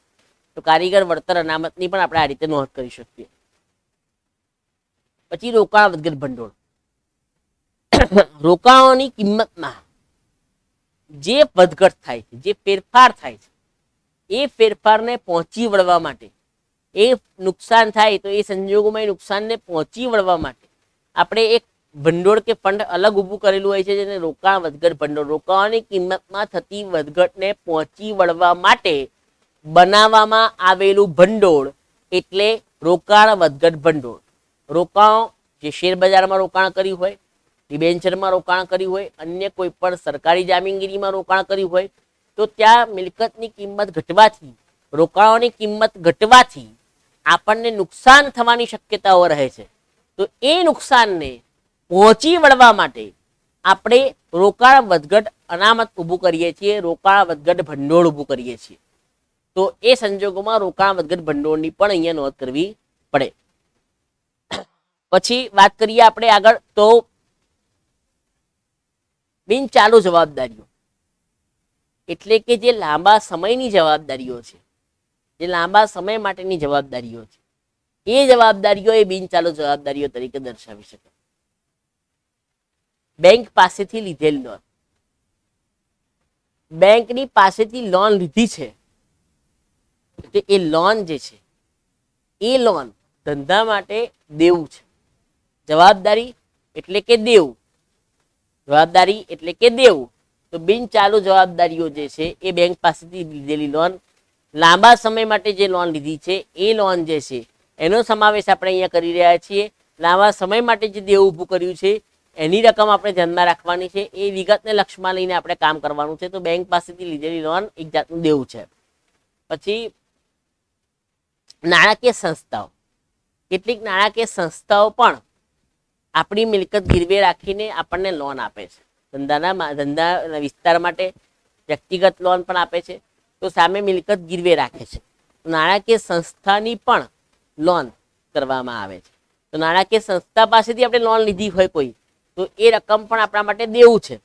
તો કારીગર વળતર અનામતની પણ આપણે આ રીતે નોંધ કરી શકીએ. પછી રોકાણ વધઘટ ભંડોળ. રોકાણોની કિંમતમાં જે વધઘટ થાય છે, જે ફેરફાર થાય છે, એ ફેરફારને પહોંચી વળવા માટે, એ નુકસાન થાય તો એ સંજોગોમાં એ નુકસાનને પહોંચી વળવા માટે આપણે એક ભંડોળ કે ફંડ અલગ ઊભું કરેલું હોય છે, જેને રોકાણ વધઘટ ભંડોળ. રોકાણની કિંમતમાં થતી વધઘટને પહોંચી વળવા માટે બનાવવામાં આવેલું ભંડોળ એટલે રોકાણ વધઘટ ભંડોળ. રોકાણો જે શેર બજારમાં રોકાણ કર્યું હોય, ડિબેન્ચરમાં રોકાણ કર્યું હોય, અન્ય કોઈ પણ સરકારી જામીનગીરીમાં રોકાણ કર્યું હોય, તો ત્યાં મિલકતની કિંમત ઘટવાથી, રોકાણોની કિંમત ઘટવાથી આપણને નુકસાન થવાની શક્યતાઓ રહે છે. તો એ નુકસાનને પહોંચી વળવા માટે આપણે રોકાણ વધઘટ અનામત ઊભું કરીએ છીએ, રોકાણ વધઘટ ભંડોળ ઊભું કરીએ છીએ. તો એ સંજોગોમાં રોકાણ વધઘટ ભંડોળની પણ અહીંયા નોંધ કરવી પડે. પછી વાત કરીએ આપણે આગળ, તો બિન ચાલુ જવાબદારીઓ એટલે કે જે લાંબા સમયની જવાબદારીઓ છે, જે લાંબા સમય માટેની જવાબદારીઓ છે, એ જવાબદારીઓ એ બિન ચાલુ જવાબદારીઓ તરીકે દર્શાવી શકાય. બેંક પાસેથી લીધેલ લોન, બેંકની પાસેથી લોન લીધી છે, એટલે એ લોન જે છે એ લોન ધંધા માટે દેવું છે. જવાબદારી એટલે કે દેવું, જવાબદારી એટલે કે દેવું. તો બિન ચાલુ જવાબદારીઓ જે છે એ બેંક પાસેથી લીધેલી લોન, લાંબા સમય માટે જે લોન લીધી છે એ લોન જે છે એનો સમાવેશ આપણે અહીંયા કરી રહ્યા છીએ. લાંબા સમય માટે જે દેવું ઊભું કર્યું છે એની રકમ આપણે ધ્યાનમાં રાખવાની છે. એ વિગતને લક્ષમાં લઈને આપણે કામ કરવાનું છે. તો બેંક પાસેથી લીધેલી લોન એક જાતનું દેવું છે. પછી નાણાકીય સંસ્થાઓ, કેટલીક નાણાકીય સંસ્થાઓ પણ આપણી મિલકત ગીરવે રાખીને આપણને લોન આપે છે. ધંધા વિસ્તાર માટે વ્યક્તિગત લોન પણ આપે છે, તો સામે મિલકત ગીરવે રાખે છે. નાણાકીય સંસ્થાની પણ લોન કરવામાં આવે છે. તો નાણાકીય સંસ્થા પાસેથી આપણે લોન લીધી હોય કોઈ, તો એ રકમ પણ આપણા માટે દેવું છે.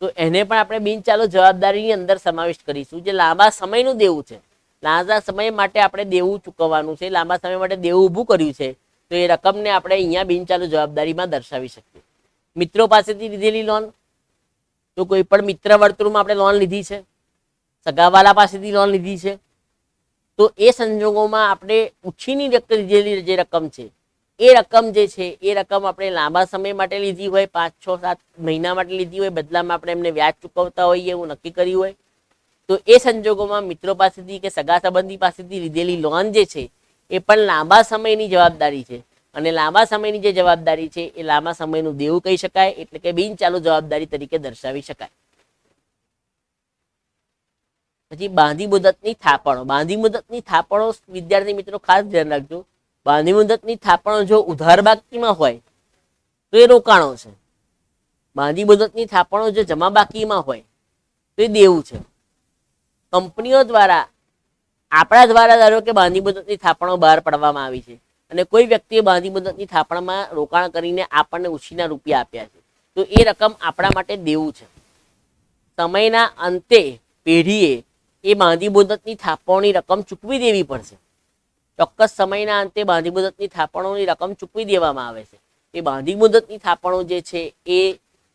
તો એને પણ આપણે બિનચાલુ જવાબદારીની અંદર સમાવેશ કરીશું. જે લાંબા સમયનું દેવું છે, લાંબા સમય માટે આપણે દેવું ચૂકવવાનું છે, લાંબા સમય માટે દેવું ઊભું કર્યું છે, તો એ રકમને આપણે અહીંયા બિનચાલુ જવાબદારીમાં દર્શાવી શકીએ. મિત્રો પાસેથી લીધેલી લોન, તો કોઈ પણ મિત્ર વર્તુળમાં આપણે લોન લીધી છે, સગાવાલા પાસેથી લોન લીધી છે, તો એ સંજોગોમાં આપણે ઉછીની વ્યક્તિ લીધેલી જે રકમ છે એ રકમ જે છે એ રકમ આપણે લાંબા સમય માટે લીધી હોય, 5, 6, 7 મહિના માટે લીધી હોય, બદલામાં આપણે એમને વ્યાજ ચૂકવતા હોઈએ એવું નક્કી કર્યું હોય, તો એ સંજોગોમાં મિત્રો પાસેથી કે સગા સંબંધી પાસેથી લીધેલી લોન જે છે એ પણ લાંબા સમયની જવાબદારી છે. અને લાંબા સમયની જે જવાબદારી છે એ લાંબા સમયનું દેવું કહી શકાય, એટલે કે બિનચાલુ જવાબદારી તરીકે દર્શાવી શકાય. પછી બાંધી મુદતની થાપણો. બાંધી મુદતની થાપણો વિદ્યાર્થી મિત્રો ખાસ ધ્યાન રાખજો. બાંધી મુદતની થાપણો જો ઉધાર બાકીમાં હોય તો એ રોકાણો છે. બાંધી મુદતની થાપણો જો જમા બાકીમાં હોય તો એ દેવું છે. કંપનીઓ દ્વારા, આપણા દ્વારા ધારો કે બાંધી મુદતની થાપણો બહાર પાડવામાં આવી છે અને કોઈ વ્યક્તિએ બાંધી મુદતની થાપણમાં રોકાણ કરીને આપણને ઉછીના રૂપિયા આપ્યા છે, તો એ રકમ આપણા માટે દેવું છે. સમયના અંતે પેઢીએ એ બાંધી મુદતની થાપણોની રકમ ચૂકવી દેવી પડશે. ચોક્કસ સમયના અંતે બાંધી મુદતની થાપણોની રકમ ચૂકવી દેવામાં આવે છે. એ બાંધી મુદતની થાપણો જે છે એ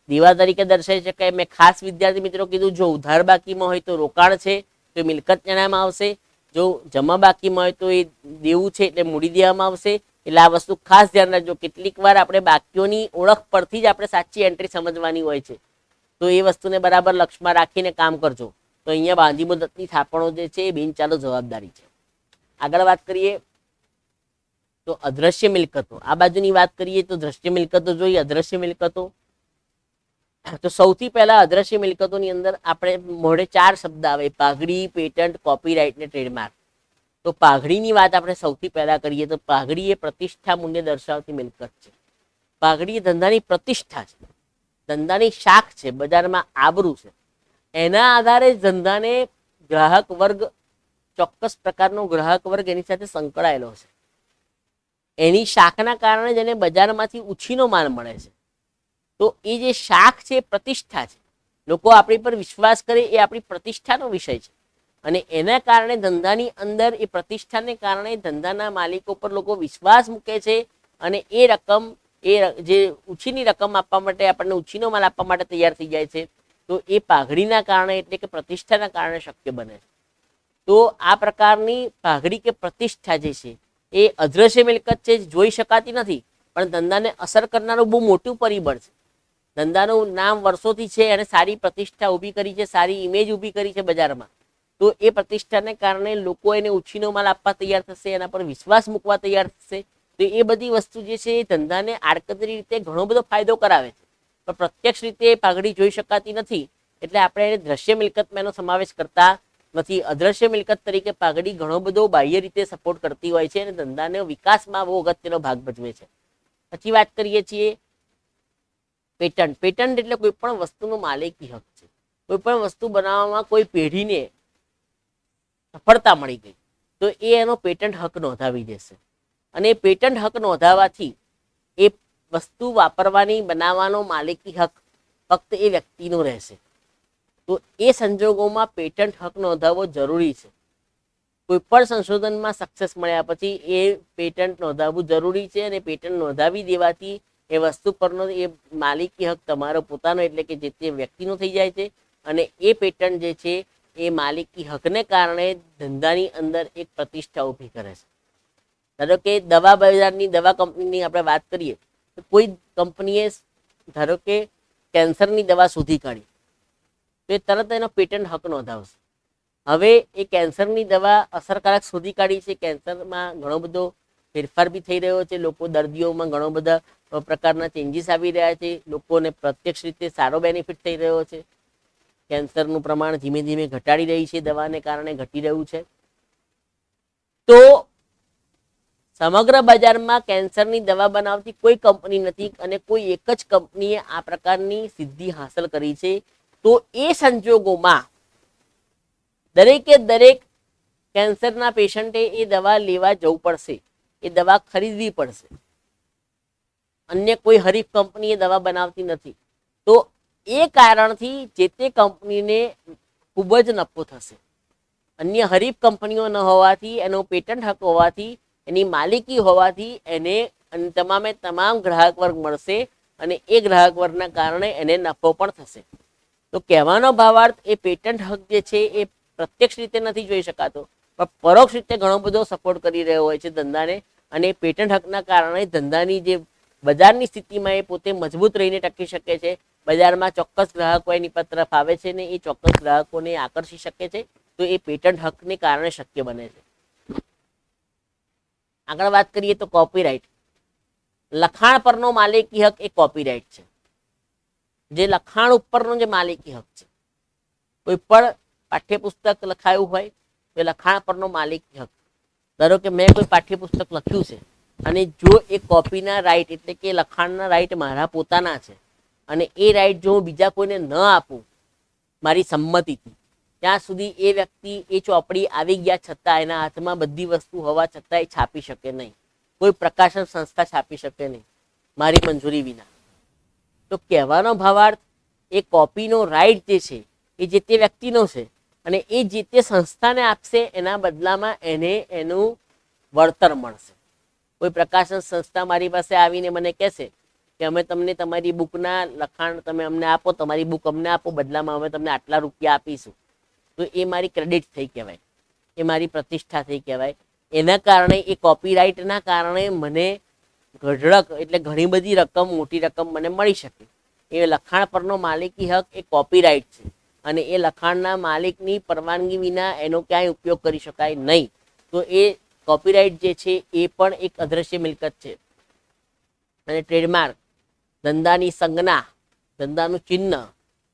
દેવા તરીકે દર્શાવી શકાય. મેં ખાસ વિદ્યાર્થી મિત્રો કીધું, જો ઉધાર બાકીમાં હોય તો રોકાણ છે, તો મિલકત જણાવવામાં આવશે. જો જમા બાકીમાં હોય તો એ દેવું છે એટલે મૂડી દેવામાં આવશે. એટલે આ વસ્તુ ખાસ ધ્યાન રાખજો. કેટલીક વાર આપણે બાકીઓની ઓળખ પરથી જ આપણે સાચી એન્ટ્રી સમજવાની હોય છે, તો એ વસ્તુને બરાબર લક્ષમાં રાખીને કામ કરજો. તો અહીંયા બાંધી મુદતની થાપણો જે છે એ બિનચાલુ જવાબદારી છે. આગળ વાત કરીએ તો અદ્રશ્ય મિલકતો. આ બાજુની વાત કરીએ તો દ્રશ્ય મિલકતો જોઈએ. અદ્રશ્ય મિલકતો, તો સૌથી પહેલા અદ્રશ્ય મિલકતોની અંદર આપણે મોઢે 4 શબ્દ આવે: પાઘડી, પેટન્ટ, કોપીરાઇટ ને ટ્રેડમાર્ક. તો પાઘડીની વાત આપણે સૌથી પહેલા કરીએ તો પાઘડી એ પ્રતિષ્ઠા મૂલ્ય દર્શાવતી મિલકત છે. પાઘડી એ ધંધાની પ્રતિષ્ઠા છે, ધંધાની શાખ છે, બજારમાં આબરૂ છે. એના આધારે ધંધાને ગ્રાહક વર્ગ, ચોક્કસ પ્રકારનો ગ્રાહક વર્ગ એની સાથે સંકળાયેલો છે. એની શાખના કારણે જ એને બજારમાંથી ઉછીનો માલ મળે છે. તો એ જે શાખ છે એ પ્રતિષ્ઠા છે. લોકો આપણી પર વિશ્વાસ કરે એ આપણી પ્રતિષ્ઠાનો વિષય છે. અને એના કારણે ધંધાની અંદર એ પ્રતિષ્ઠાને કારણે ધંધાના માલિકો પર લોકો વિશ્વાસ મૂકે છે અને એ રકમ, એ જે ઉછીની રકમ આપવા માટે, આપણને ઉછીનો માલ આપવા માટે તૈયાર થઈ જાય છે. તો એ પાઘડીના કારણે, એટલે કે પ્રતિષ્ઠાના કારણે શક્ય બને છે. તો આ પ્રકારની પાઘડી કે પ્રતિષ્ઠા જે છે એ અદ્રશ્ય મિલકત છે, જોઈ શકાતી નથી, પણ ધંધાને અસર કરનારું બહુ મોટું પરિબળ છે. ધંધાનું નામ વર્ષોથી છે, અને સારી પ્રતિષ્ઠા ઊભી કરી છે, સારી ઇમેજ ઊભી કરી છે બજારમાં. તો એ પ્રતિષ્ઠાને કારણે લોકો એને ઉછીનો માલ આપવા તૈયાર થશે, એના પર વિશ્વાસ મૂકવા તૈયાર થશે. તો એ બધી વસ્તુ જે છે એ ધંધાને આડકતરી રીતે ઘણો બધો ફાયદો કરાવે છે, પણ પ્રત્યક્ષ રીતે પાઘડી જોઈ શકાતી નથી. એટલે આપણે એને દ્રશ્ય મિલકતમાં એનો સમાવેશ કરતા નથી. અદ્રશ્ય મિલકત તરીકે પાઘડી ઘણો બધો બાહ્ય રીતે સપોર્ટ કરતી હોય છે, અને ધંધાને વિકાસમાં બહુ અગત્યનો ભાગ ભજવે છે. પછી વાત કરીએ છીએ પેટન્ટ. પેટન્ટ એટલે કોઈ પણ વસ્તુનો માલિકી હક છે. કોઈ પણ વસ્તુ બનાવવામાં કોઈ પેઢીને સફળતા મળી ગઈ તો એ એનો પેટન્ટ હક નોંધાવી દેશે, અને એ પેટન્ટ હક નોંધાવવાથી એ વસ્તુ વાપરવાની, બનાવવાનો માલિકી હક ફક્ત એ વ્યક્તિનો રહેશે. તો એ સંજોગોમાં પેટન્ટ હક નોંધાવવો જરૂરી છે. કોઈ પણ સંશોધનમાં સક્સેસ મળ્યા પછી એ પેટન્ટ નોંધાવવું જરૂરી છે, અને પેટન્ટ નોંધાવી દેવાથી એ વસ્તુ પરનો એ માલિકી હક તમારો પોતાનો, એટલે કે જે તે વ્યક્તિનો થઈ જાય છે. અને એ પેટન્ટ જે છે એ માલિકી હકને કારણે ધંધાની અંદર એક પ્રતિષ્ઠા ઊભી કરે છે. ધારો કે દવા બજારની, દવા કંપનીની આપણે વાત કરીએ તો કોઈ કંપનીએ ધારો કે કેન્સરની દવા શોધી કાઢી તો એ તરત એનો પેટન્ટ હક નોંધાવશે. હવે એ કેન્સરની દવા અસરકારક શોધી કાઢી છે, કેન્સરમાં ઘણો બધો ફેરફાર બી થઈ રહ્યો છે, લોકો દર્દીઓમાં ઘણો બધા પ્રકારના ચેન્જીસ આવી રહ્યા છે, લોકોને પ્રત્યક્ષ રીતે સારો બેનિફિટ થઈ રહ્યો છે. કેન્સરનું પ્રમાણ ધીમે ધીમે ઘટાડી રહી છે, દવાને કારણે ઘટી રહ્યું છે. તો સમગ્ર બજારમાં કેન્સરની દવા બનાવતી કોઈ કંપની નથી, અને કોઈ એક જ કંપનીએ આ પ્રકારની સિદ્ધિ હાંસલ કરી છે. તો એ સંજોગોમાં દરેકે દરેક કેન્સરના પેશન્ટે એ દવા લેવા જવું પડશે, એ દવા ખરીદવી પડશે. અન્ય કોઈ હરીફ કંપની એ દવા બનાવતી નથી. તો એ કારણથી જે તે કંપનીને ખૂબ જ નફો થશે. અન્ય હરીફ કંપનીઓ ન હોવાથી, એનો પેટન્ટ હક હોવાથી, એની માલિકી હોવાથી એને તમામે તમામ ગ્રાહક વર્ગ મળશે, અને એ ગ્રાહક વર્ગના કારણે એને નફો પણ થશે. તો કહેવાનો ભાવાર્થ એ પેટન્ટ હક જે છે એ પ્રત્યક્ષ રીતે નથી જોઈ શકાતો, પણ પરોક્ષ રીતે ઘણો બધો સપોર્ટ કરી રહ્યો હોય છે ધંધાને. અને પેટન્ટ હકના કારણે ધંધાની જે બજારની સ્થિતિમાં એ પોતે મજબૂત રહીને ટકી શકે છે. બજારમાં ચોક્કસ ગ્રાહકો એની તરફ આવે છે, ને એ ચોક્કસ ગ્રાહકોને આકર્ષી શકે છે. તો એ પેટન્ટ હકને કારણે શક્ય બને છે. આગળ વાત કરીએ તો કોપીરાઇટ. લખાણ પરનો માલિકી હક એ કોપીરાઇટ છે. જે લખાણ ઉપરનો જે માલિકી હક છે, કોઈ પણ પાઠ્યપુસ્તક લખાયું હોય તો લખાણ પરનો માલિકી હક. ધારો કે મેં કોઈ પાઠ્યપુસ્તક લખ્યું છે, અને જો એ કોપીના રાઇટ, એટલે કે લખાણના રાઇટ મારા પોતાના છે, અને એ રાઇટ જો હું બીજા કોઈને ન આપું મારી સંમતિથી, ત્યાં સુધી એ વ્યક્તિ એ ચોપડી આવી ગયા છતાં, એના હાથમાં બધી વસ્તુ હોવા છતાં એ છાપી શકે નહીં. કોઈ પ્રકાશન સંસ્થા છાપી શકે નહીં મારી મંજૂરી વિના. તો કહેવાનો ભાવાર્થ એ કોપીનો રાઇટ જે છે એ જે તે વ્યક્તિનો છે, અને એ જે તે સંસ્થાને આપશે, એના બદલામાં એને એનું વળતર મળશે. કોઈ પ્રકાશન સંસ્થા મારી પાસે આવીને મને કહેશે કે અમે તમને તમારી બુકના લખાણ તમે અમને આપો, તમારી બુક અમને આપો, બદલામાં અમે તમને આટલા રૂપિયા આપીશું. તો એ મારી ક્રેડિટ થઈ કહેવાય, એ મારી પ્રતિષ્ઠા થઈ કહેવાય. એના કારણે એ કોપીરાઇટના કારણે મને ગઢળક, એટલે ઘણી બધી રકમ, મોટી રકમ મને મળી શકે. એ લખાણ પરનો માલિકી હક એ કોપીરાઇટ છે, અને એ લખાણના માલિકની પરવાનગી વિના એનો ક્યાંય ઉપયોગ કરી શકાય નહીં. તો એ કોપીરાઇટ જે છે એ પણ એક અદ્રશ્ય મિલકત છે. અને ટ્રેડમાર્ક, ધંધાની સંજ્ઞા, ધંધાનું ચિહ્ન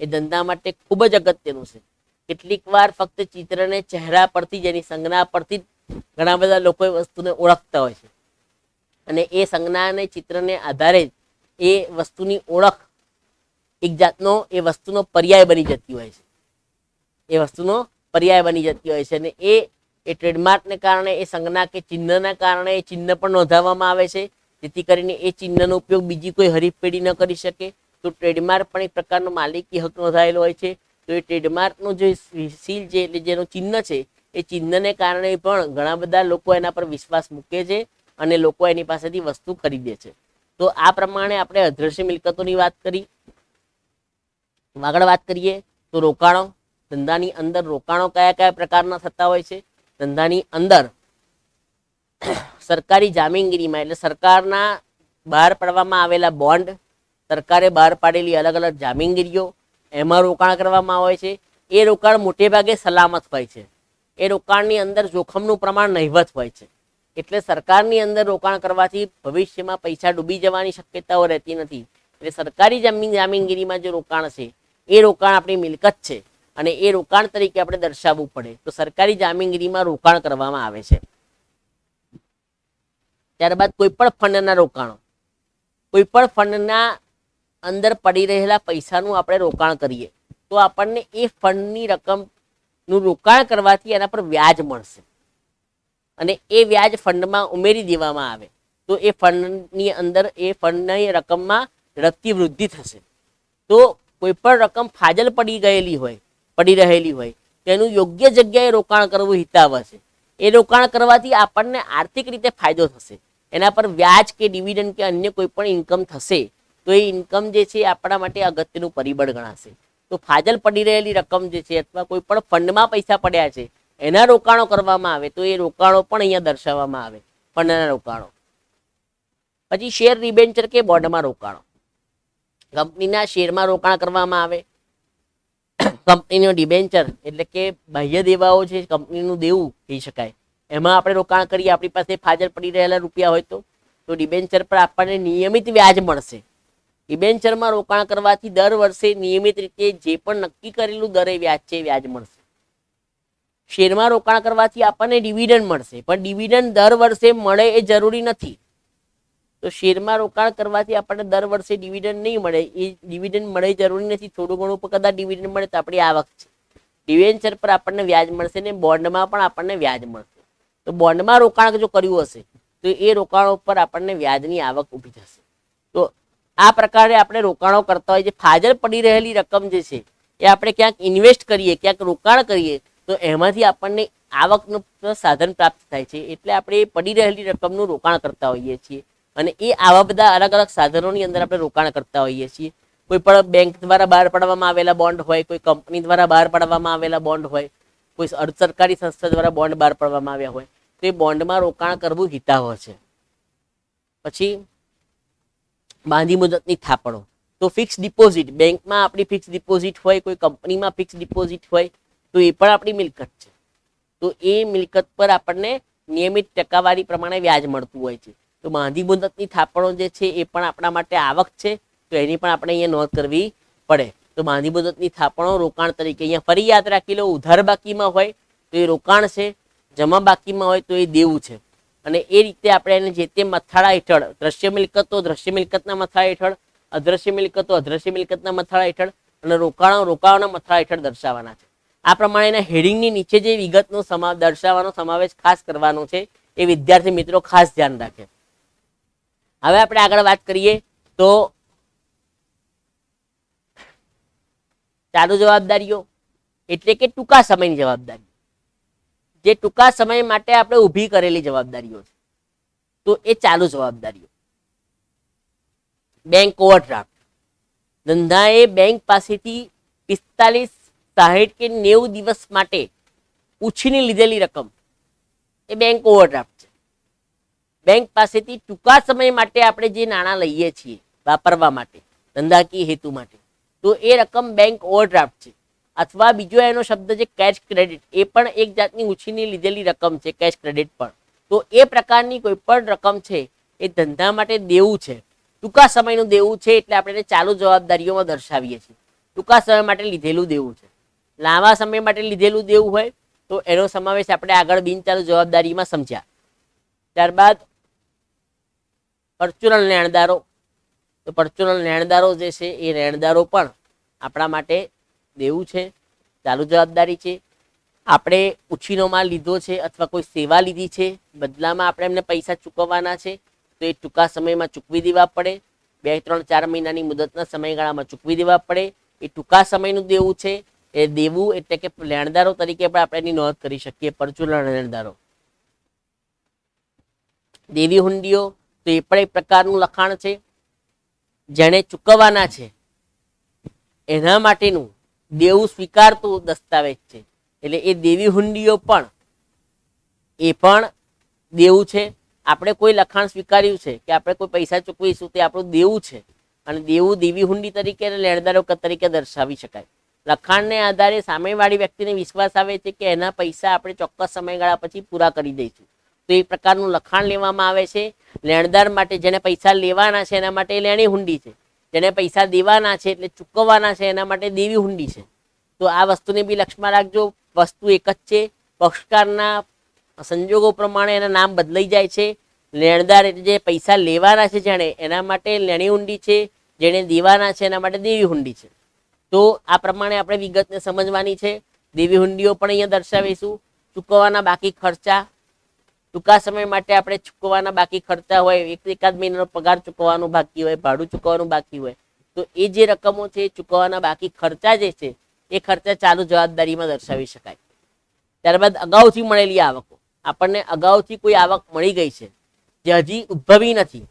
એ ધંધા માટે ખૂબ જ અગત્યનું છે. કેટલીક વાર ફક્ત ચિત્રને ચહેરા પરથી જ, એની સંજ્ઞા પરથી જ ઘણા બધા લોકો એ વસ્તુને ઓળખતા હોય છે, અને એ સંજ્ઞા અને ચિત્રને આધારે જ એ વસ્તુની ઓળખ એક જાતનો એ વસ્તુનો પર્યાય બની જતી હોય છે. એ વસ્તુનો પર્યાય બની જતી હોય છે, અને એ ટ્રેડમાર્કને કારણે, એ સંજ્ઞા કે ચિહ્નના કારણે એ ચિહ્ન પણ નોંધાવવામાં આવે છે, જેથી કરીને એ ચિહ્નનો ઉપયોગ બીજી કોઈ હરીફ પેઢી ન કરી શકે. તો ટ્રેડમાર્ક પણ એક પ્રકારનો માલિકી હક નોંધાયેલો હોય છે. તો એ ટ્રેડમાર્કનો જે સીલ છે, એટલે જેનો ચિહ્ન છે, એ ચિહ્નને કારણે પણ ઘણા બધા લોકો એના પર વિશ્વાસ મૂકે છે, અને લોકો એની પાસેથી વસ્તુ ખરીદે છે. તો આ પ્રમાણે આપણે અદ્રશ્ય મિલકતોની વાત કરી. આગળ વાત કરીએ તો રોકાણો. ધંધાની અંદર રોકાણો કયા કયા પ્રકારના થતા હોય છે? ધંધાની અંદર સરકારી જામીનગીરીમાં, એટલે સરકારના બહાર પાડવામાં આવેલા બોન્ડ, સરકારે બહાર પાડેલી અલગ અલગ જામીનગીરીઓ, એમાં રોકાણ કરવામાં આવે છે. એ રોકાણ મોટે ભાગે સલામત હોય છે. એ રોકાણની અંદર જોખમનું પ્રમાણ નહિવત હોય છે. એટલે સરકારની અંદર રોકાણ કરવાથી ભવિષ્યમાં પૈસા ડૂબી જવાની શક્યતાઓ રહેતી નથી. એટલે સરકારી જામીનગીરીમાં જે રોકાણ છે એ રોકાણ આપણી મિલકત છે અને એ રોકાણ તરીકે આપણે દર્શાવવું પડે, તો સરકારી જામીનગીરીમાં રોકાણ કરવામાં આવે છે. ત્યારબાદ કોઈ પણ ફંડના રોકાણો, કોઈ પણ ફંડના અંદર પડી રહેલા પૈસાનું આપણે રોકાણ કરીએ તો આપણને એ ફંડની રકમનું રોકાણ કરવાથી એના પર વ્યાજ મળશે અને એ વ્યાજ ફંડમાં ઉમેરી દેવામાં આવે તો એ ફંડની અંદર એ ફંડની રકમમાં ઝડપથી વૃદ્ધિ થશે. તો કોઈ પણ રકમ ફાજલ પડી રહેલી હોય તેનું યોગ્ય જગ્યાએ રોકાણ કરવું હિતાવહ છે. એ રોકાણ કરવાથી આપણને આર્થિક રીતે ફાયદો થશે. એના પર વ્યાજ કે ડિવિડન્ડ કે અન્ય કોઈ પણ ઇન્કમ થશે તો એ ઇન્કમ જે છે આપણા માટે અગત્યનું પરિબળ ગણાશે. તો ફાજલ પડી રહેલી રકમ જે છે અથવા કોઈ પણ ફંડમાં પૈસા પડ્યા છે એના રોકાણો કરવામાં આવે તો એ રોકાણો પણ અહીંયા દર્શાવવામાં આવે, ફંડના રોકાણો. પછી શેર ડિબેન્ચર કે બોન્ડમાં રોકાણો, કંપનીના શેરમાં રોકાણ કરવામાં આવે. કંપનીનો ડિબેન્ચર એટલે કે બાહ્ય દેવાઓ છે, કંપનીનું દેવું કહી શકાય, એમાં આપણે રોકાણ કરીએ. આપણી પાસે ફાજલ પડી રહેલા રૂપિયા હોય તો ડિબેન્ચર પર આપણને નિયમિત વ્યાજ મળશે. ડિબેન્ચરમાં રોકાણ કરવાથી દર વર્ષે નિયમિત રીતે જે પણ નક્કી કરેલું દરે વ્યાજ છે વ્યાજ મળશે. શેરમાં રોકાણ કરવાથી આપણને ડિવિડન્ડ મળશે, પણ ડિવિડન્ડ દર વર્ષે મળે એ જરૂરી નથી. તો શેરમાં રોકાણ કરવાથી આપણને દર વર્ષે ડિવિડન્ડ નહીં મળે, એ ડિવિડન્ડ મળે જરૂરી નથી. થોડું ઘણું કદાચ ડિવિડન્ડ મળે તો આપણી આવક છે. ડિબેન્ચર પર આપણને વ્યાજ મળશે ને બોન્ડમાં પણ આપણને વ્યાજ મળશે. તો બોન્ડમાં રોકાણ જો કર્યું હશે તો એ રોકાણો પર આપણને વ્યાજની આવક ઊભી થશે. તો આ પ્રકારે આપણે રોકાણો કરતા હોય છે. ફાજલ પડી રહેલી રકમ જે છે એ આપણે ક્યાંક ઇન્વેસ્ટ કરીએ, ક્યાંક રોકાણ કરીએ તો એમાંથી આપણને આવકનું સાધન પ્રાપ્ત થાય છે. એટલે આપણે એ પડી રહેલી રકમનું રોકાણ કરતા હોઈએ છીએ અને એ આવા બધા અલગ અલગ સાધનોની અંદર આપણે રોકાણ કરતા હોઈએ છીએ. કોઈ પણ બેંક દ્વારા બહાર પાડવામાં આવેલા બોન્ડ હોય, કોઈ કંપની દ્વારા બહાર પાડવામાં આવેલા બોન્ડ હોય, કોઈ અર્ધ સરકારી સંસ્થા દ્વારા બોન્ડ બહાર પાડવામાં આવ્યા હોય તો એ બોન્ડમાં રોકાણ કરવું હિતાવહ છે. પછી બાંધી મુદતની થાપણો, તો ફિક્સ ડિપોઝિટ, બેંકમાં આપણી ફિક્સ ડિપોઝિટ હોય, કોઈ કંપનીમાં ફિક્સ ડિપોઝિટ હોય તો એ પણ આપણી મિલકત છે. તો એ મિલકત પર આપણને નિયમિત ટકાવારી પ્રમાણે વ્યાજ મળતું હોય છે. તો બાંધી મુદતની થાપણો જે છે એ પણ આપણા માટે આવક છે, તો એની પણ આપણે અહીંયા નોંધ કરવી પડે. તો બાંધી મુદતની થાપણો રોકાણ તરીકે અહીંયા ફરી યાદ રાખી લો. ઉધાર બાકીમાં હોય તો એ રોકાણ છે, જમા બાકીમાં હોય તો એ દેવું છે. અને એ રીતે આપણે એને જે તે મથાળા હેઠળ, દ્રશ્ય મિલકતો દ્રશ્ય મિલકતના મથાળા હેઠળ, અદ્રશ્ય મિલકતો અદ્રશ્ય મિલકતના મથાળા હેઠળ અને રોકાણોના મથાળા હેઠળ દર્શાવવાના છે. આ પ્રમાણેના હેડિંગની નીચે જે વિગતનો દર્શાવવાનો સમાવેશ ખાસ કરવાનો છે એ વિદ્યાર્થી મિત્રો ખાસ ધ્યાન રાખે. હવે આપણે આગળ વાત કરીએ તો ચાલુ જવાબદારીઓ એટલે કે ટૂંકા સમયની જવાબદારી, જે ટૂંકા સમય માટે આપણે ઊભી કરેલી જવાબદારીઓ છે તો એ ચાલુ જવાબદારીઓ. બેંક ઓવરડ્રાફ્ટ, ધંધાએ બેંક પાસેથી 45, 60 કે 90 દિવસ માટે ઉછીની લીધેલી રકમ એ બેંક ઓવરડ્રાફ્ટ છે. બેંક પાસેથી ટૂંકા સમય માટે આપણે જે નાણાં લઈએ છીએ વાપરવા માટે, ધંધાકીય હેતુ માટે, તો એ રકમ બેંક ઓવરડ્રાફ્ટ છે. અથવા બીજો એનો શબ્દ છે કેશ ક્રેડિટ, એ પણ એક જાતની ઉછીની લીધેલી રકમ છે, કેશ ક્રેડિટ પણ. તો એ પ્રકારની કોઈ પણ રકમ છે એ ધંધા માટે દેવું છે, ટૂંકા સમયનું દેવું છે, એટલે આપણે એને ચાલુ જવાબદારીઓમાં દર્શાવીએ છીએ. ટૂંકા સમય માટે લીધેલું દેવું છે. લાંબા સમય માટે લીધેલું દેવું હોય તો એનો સમાવેશ આપણે આગળ બિનચાલુ જવાબદારીમાં સમજ્યા. ત્યારબાદ પરચુરલ લેણદારો, તો પરચુરલ લેણદારો જે છે એ લેણદારો પણ આપણા માટે દેવું છે, ચાલુ જવાબદારી છે. આપણે ઉછીનો માલ લીધો છે અથવા કોઈ સેવા લીધી છે, બદલામાં આપણે એમને પૈસા ચૂકવવાના છે તો એ ટૂંકા સમયમાં ચૂકવી દેવા પડે. 2, 3, 4 મહિનાની મુદતના સમયગાળામાં ચૂકવી દેવા પડે. એ ટૂંકા સમયનું દેવું છે. એ દેવું એટલે કે લેણદારો તરીકે પણ આપણે એની નોંધ કરી શકીએ, પરચુરલ લેણદારો. દેવી હુંડીઓ, તો એ પણ એક પ્રકારનું લખાણ છે, જેને ચૂકવવાના છે એના માટેનું દેવું સ્વીકારતું દસ્તાવેજ છે. એટલે એ દેવી હુંડીઓ પણ એ પણ દેવું છે. આપણે કોઈ લખાણ સ્વીકાર્યું છે કે આપણે કોઈ પૈસા ચૂકવીશું તે આપણું દેવું છે અને દેવું દેવી હુંડી તરીકે અને લેણદારો તરીકે દર્શાવી શકાય. લખાણને આધારે સામેવાળી વ્યક્તિને વિશ્વાસ આવે છે કે એના પૈસા આપણે ચોક્કસ સમયગાળા પછી પૂરા કરી દઈશું, તો એ પ્રકારનું લખાણ લેવામાં આવે છે. લેણદાર માટે જેને પૈસા લેવાના છે એના માટે લેણી હુંડી છે, જેને પૈસા દેવાના છે એટલે ચૂકવવાના છે એના માટે દેવી હુંડી છે. તો આ વસ્તુને બી લક્ષમાં રાખજો. વસ્તુ એક જ છે, પક્ષકારના સંજોગો પ્રમાણે એના નામ બદલાઈ જાય છે. લેણદાર એટલે જે પૈસા લેવાના છે જેણે એના માટે લેણી હુંડી છે, જેણે દેવાના છે એના માટે દેવી હુંડી છે. તો આ પ્રમાણે આપણે વિગતને સમજવાની છે. દેવી હુંડીઓ પણ અહીંયા દર્શાવીશું. ચૂકવવાના બાકી ખર્ચા, ટૂંકા સમય માટે આપણે ચૂકવવાના બાકી ખર્ચા હોય, એકાદ મહિનાનો પગાર ચૂકવવાનું બાકી હોય, ભાડું ચૂકવવાનું બાકી હોય, તો એ જે રકમો છે ચૂકવવાના બાકી ખર્ચા જે છે એ ખર્ચા ચાલુ જવાબદારીમાં દર્શાવી શકાય. ત્યારબાદ અગાઉથી મળેલી આવકો, આપણને અગાઉથી કોઈ આવક મળી ગઈ છે જે હજી ઉદ્ભવી નથી.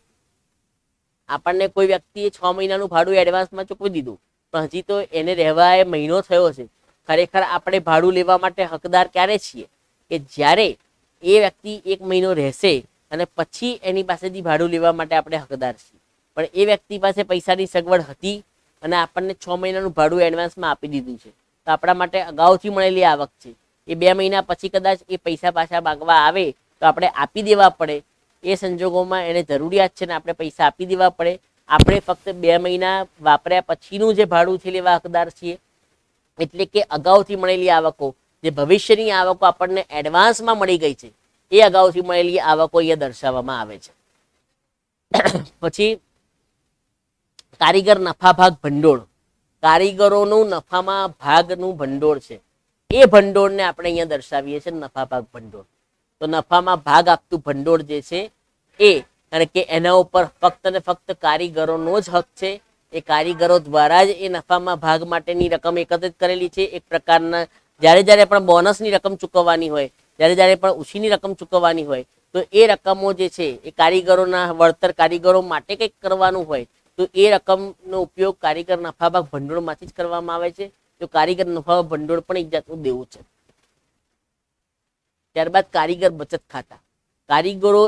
આપણને કોઈ વ્યક્તિએ 6 મહિનાનું ભાડું એડવાન્સમાં ચૂકવી દીધું, પણ હજી તો એને રહેવા એ મહિનો થયો છે. ખરેખર આપણે ભાડું લેવા માટે હકદાર ક્યારે છીએ કે જ્યારે એ વ્યક્તિ 1 મહિનો રહેશે અને પછી એની પાસેથી ભાડું લેવા માટે આપણે હકદાર છીએ. પણ એ વ્યક્તિ પાસે પૈસાની સગવડ હતી અને આપણને 6 મહિનાનું ભાડું એડવાન્સમાં આપી દીધું છે, તો આપણા માટે અગાઉથી મળેલી આવક છે. એ 2 મહિના પછી કદાચ એ પૈસા પાછા માંગવા આવે તો આપણે આપી દેવા પડે. એ સંજોગોમાં એને જરૂરિયાત છે ને આપણે પૈસા આપી દેવા પડે. આપણે ફક્ત 2 મહિના વાપર્યા પછીનું જે ભાડું છે લેવા હકદાર છીએ. એટલે કે અગાઉથી મળેલી આવકો, જે ભવિષ્યની આવકો આપણને એડવાન્સમાં મળી ગઈ છે, એ અગાઉથી મળેલી આવકો અહીંયા દર્શાવવામાં આવે છે. પછી કારીગર નફા ભાગ ભંડોળ, કારીગરોનું નફામાં ભાગનું ભંડોળ છે, એ ભંડોળને આપણે અહીંયા દર્શાવીએ છીએ નફા ભાગ ભંડોળ. તો નફામાં ભાગ આપતું ભંડોળ જે છે એ, કારણ કે એના ઉપર ફક્ત ને ફક્ત કારીગરોનો જ હક છે. એ કારીગરો દ્વારા જ એ નફામાં ભાગ માટેની રકમ એકત્રિત કરેલી છે. એક પ્રકારના જ્યારે પણ બોનસની રકમ ચૂકવવાની હોય, જ્યારે પણ ઉછીની રકમ ચૂકવવાની હોય, તો એ રકમો જે છે એ કારીગરોના વળતર, કારીગરો માટે કંઈક કરવાનું હોય તો એ રકમનો ઉપયોગ કારીગર નફા ભાગ ભંડોળમાંથી જ કરવામાં આવે છે. તો કારીગર નફા ભંડોળ પણ એક જાતનું દેવું છે. ત્યારબાદ કારીગર બચત ખાતા, કારીગરો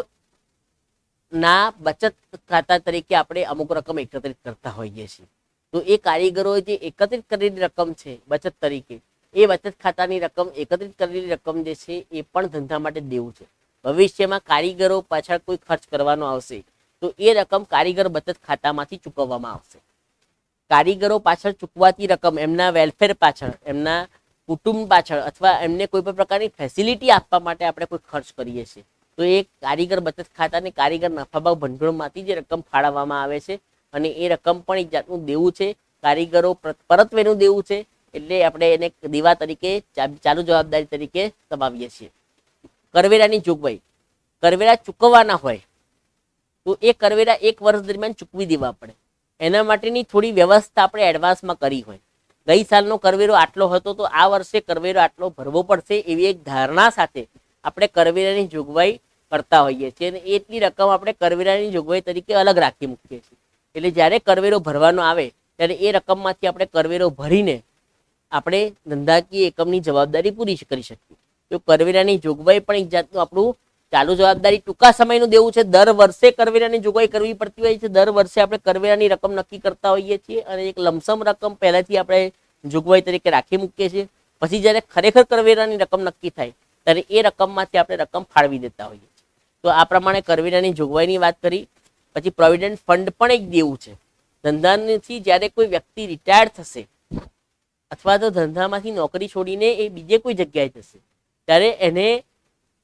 ના બચત ખાતા તરીકે આપણે અમુક રકમ એકત્રિત કરતા હોઈએ છીએ. તો એ કારીગરો જે એકત્રિત કરેલી રકમ છે બચત તરીકે, એ બચત ખાતાની રકમ, એકત્રિત કરેલી રકમ જે છે એ પણ ધંધા માટે દેવું છે. ભવિષ્યમાં કારીગરો પાછળ કોઈ ખર્ચ કરવાનો આવશે તો એ રકમ કારીગર બચત ખાતામાંથી ચૂકવવામાં આવશે. કારીગરો પાછળ ચૂકવાતી રકમ એમના વેલફેર પાછળ, એમના કુટુંબ પાછળ અથવા એમને કોઈ પણ પ્રકારની ફેસિલિટી આપવા માટે આપણે કોઈ ખર્ચ કરીએ છીએ, તો એ કારીગર બચત ખાતાને કારીગર નફાભાગ ભંડોળમાંથી જે રકમ ફાળવવામાં આવે છે અને એ રકમ પણ એક જાતનું દેવું છે. કારીગરો પરત્વેનું દેવું છે, એટલે આપણે એને દેવા તરીકે, ચાલુ જવાબદારી તરીકે સમાવીએ છીએ. કરવેરાની જોગવાઈ, કરવેરા ચૂકવવાના હોય તો એ કરવેરા 1 વર્ષ દરમિયાન ચૂકવી દેવા પડે. એના માટેની થોડી વ્યવસ્થા આપણે એડવાન્સમાં કરી હોય. ગઈ સાલનો કરવેરો આટલો હતો તો આ વર્ષે કરવેરો આટલો ભરવો પડશે એવી એક ધારણા સાથે આપણે કરવેરાની જોગવાઈ કરતા હોઈએ છીએ અને એટલી રકમ આપણે કરવેરાની જોગવાઈ તરીકે અલગ રાખી મૂકીએ છીએ. એટલે જ્યારે કરવેરો ભરવાનો આવે ત્યારે એ રકમમાંથી આપણે કરવેરો ભરીને આપણે ધંધાકીય એકમની જવાબદારી પૂરી કરી શકીએ. તો કરવેરાની જોગવાઈ પણ એક જાતનું આપણું ચાલુ જવાબદારી, ટૂંકા સમયનું દેવું છે. દર વર્ષે કરવેરાની જોગવાઈ કરવી પડતી હોય છે. દર વર્ષે આપણે કરવેરાની રકમ નક્કી કરતા હોઈએ છીએ અને એક લમસમ રકમ પહેલાથી આપણે જોગવાઈ તરીકે રાખી મૂકીએ છીએ. પછી જ્યારે ખરેખર કરવેરાની રકમ નક્કી થાય ત્યારે એ રકમમાંથી આપણે રકમ ફાળવી દેતા હોઈએ છીએ. તો આ પ્રમાણે કરવેરાની જોગવાઈની વાત કરી. પછી પ્રોવિડન્ટ ફંડ પણ એક દેવું છે. ધંધાથી જ્યારે કોઈ વ્યક્તિ રિટાયર્ડ થશે અથવા તો ધંધામાંથી નોકરી છોડીને એ બીજે કોઈ જગ્યાએ જશે ત્યારે એને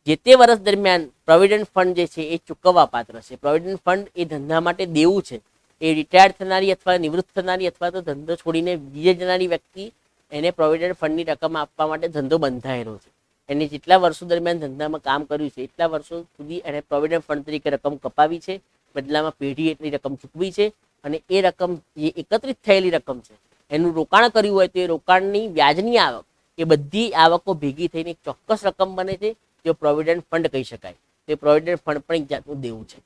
જે તે વર્ષ દરમિયાન પ્રોવિડન્ટ ફંડ જે છે એ ચૂકવવા પાત્ર છે. પ્રોવિડન્ટ ફંડ એ ધંધા માટે દેવું છે. એ રિટાયર્ડ થનારી અથવા નિવૃત્ત થનારી અથવા તો ધંધો છોડીને બીજે જનારી વ્યક્તિ એને પ્રોવિડન્ટ ફંડની રકમ આપવા માટે ધંધો બંધાયેલો છે. એને જેટલા વર્ષો દરમિયાન ધંધામાં કામ કર્યું છે એટલા વર્ષો સુધી એને પ્રોવિડન્ટ ફંડ તરીકે રકમ કપાવી છે, બદલામાં પેઢી એટલી રકમ ચૂકવી છે અને એ રકમ જે એકત્રિત થયેલી રકમ છે એનું રોકાણ કર્યું હોય તો એ રોકાણની વ્યાજની આવક, એ બધી આવકો ભેગી થઈને એક ચોક્કસ રકમ બને છે જે પ્રોવિડન્ટ ફંડ કહી શકાય. તે પ્રોવિડન્ટ ફંડ પણ એક જાતનું દેવું છે.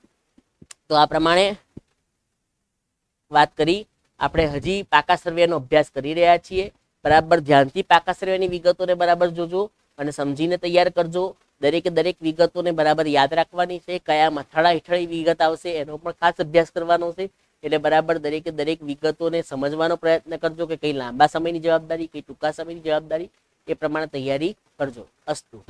તો આ પ્રમાણે વાત કરી. આપણે હજી પાકા સર્વેનો અભ્યાસ કરી રહ્યા છીએ. બરાબર ધ્યાનથી પાકા સર્વેની વિગતોને બરાબર જોજો અને સમજીને તૈયાર કરજો. દરેકે દરેક વિગતોને બરાબર યાદ રાખવાની છે. કયા મથાળા હેઠળ વિગત આવશે એનો પણ ખાસ અભ્યાસ કરવાનો છે. એટલે બરાબર દરેકે દરેક વિગતોને સમજવાનો પ્રયત્ન કરજો કે કઈ લાંબા સમયની જવાબદારી, કઈ ટૂંકા સમયની જવાબદારી, એ પ્રમાણે તૈયારી કરજો. અસ્તુ.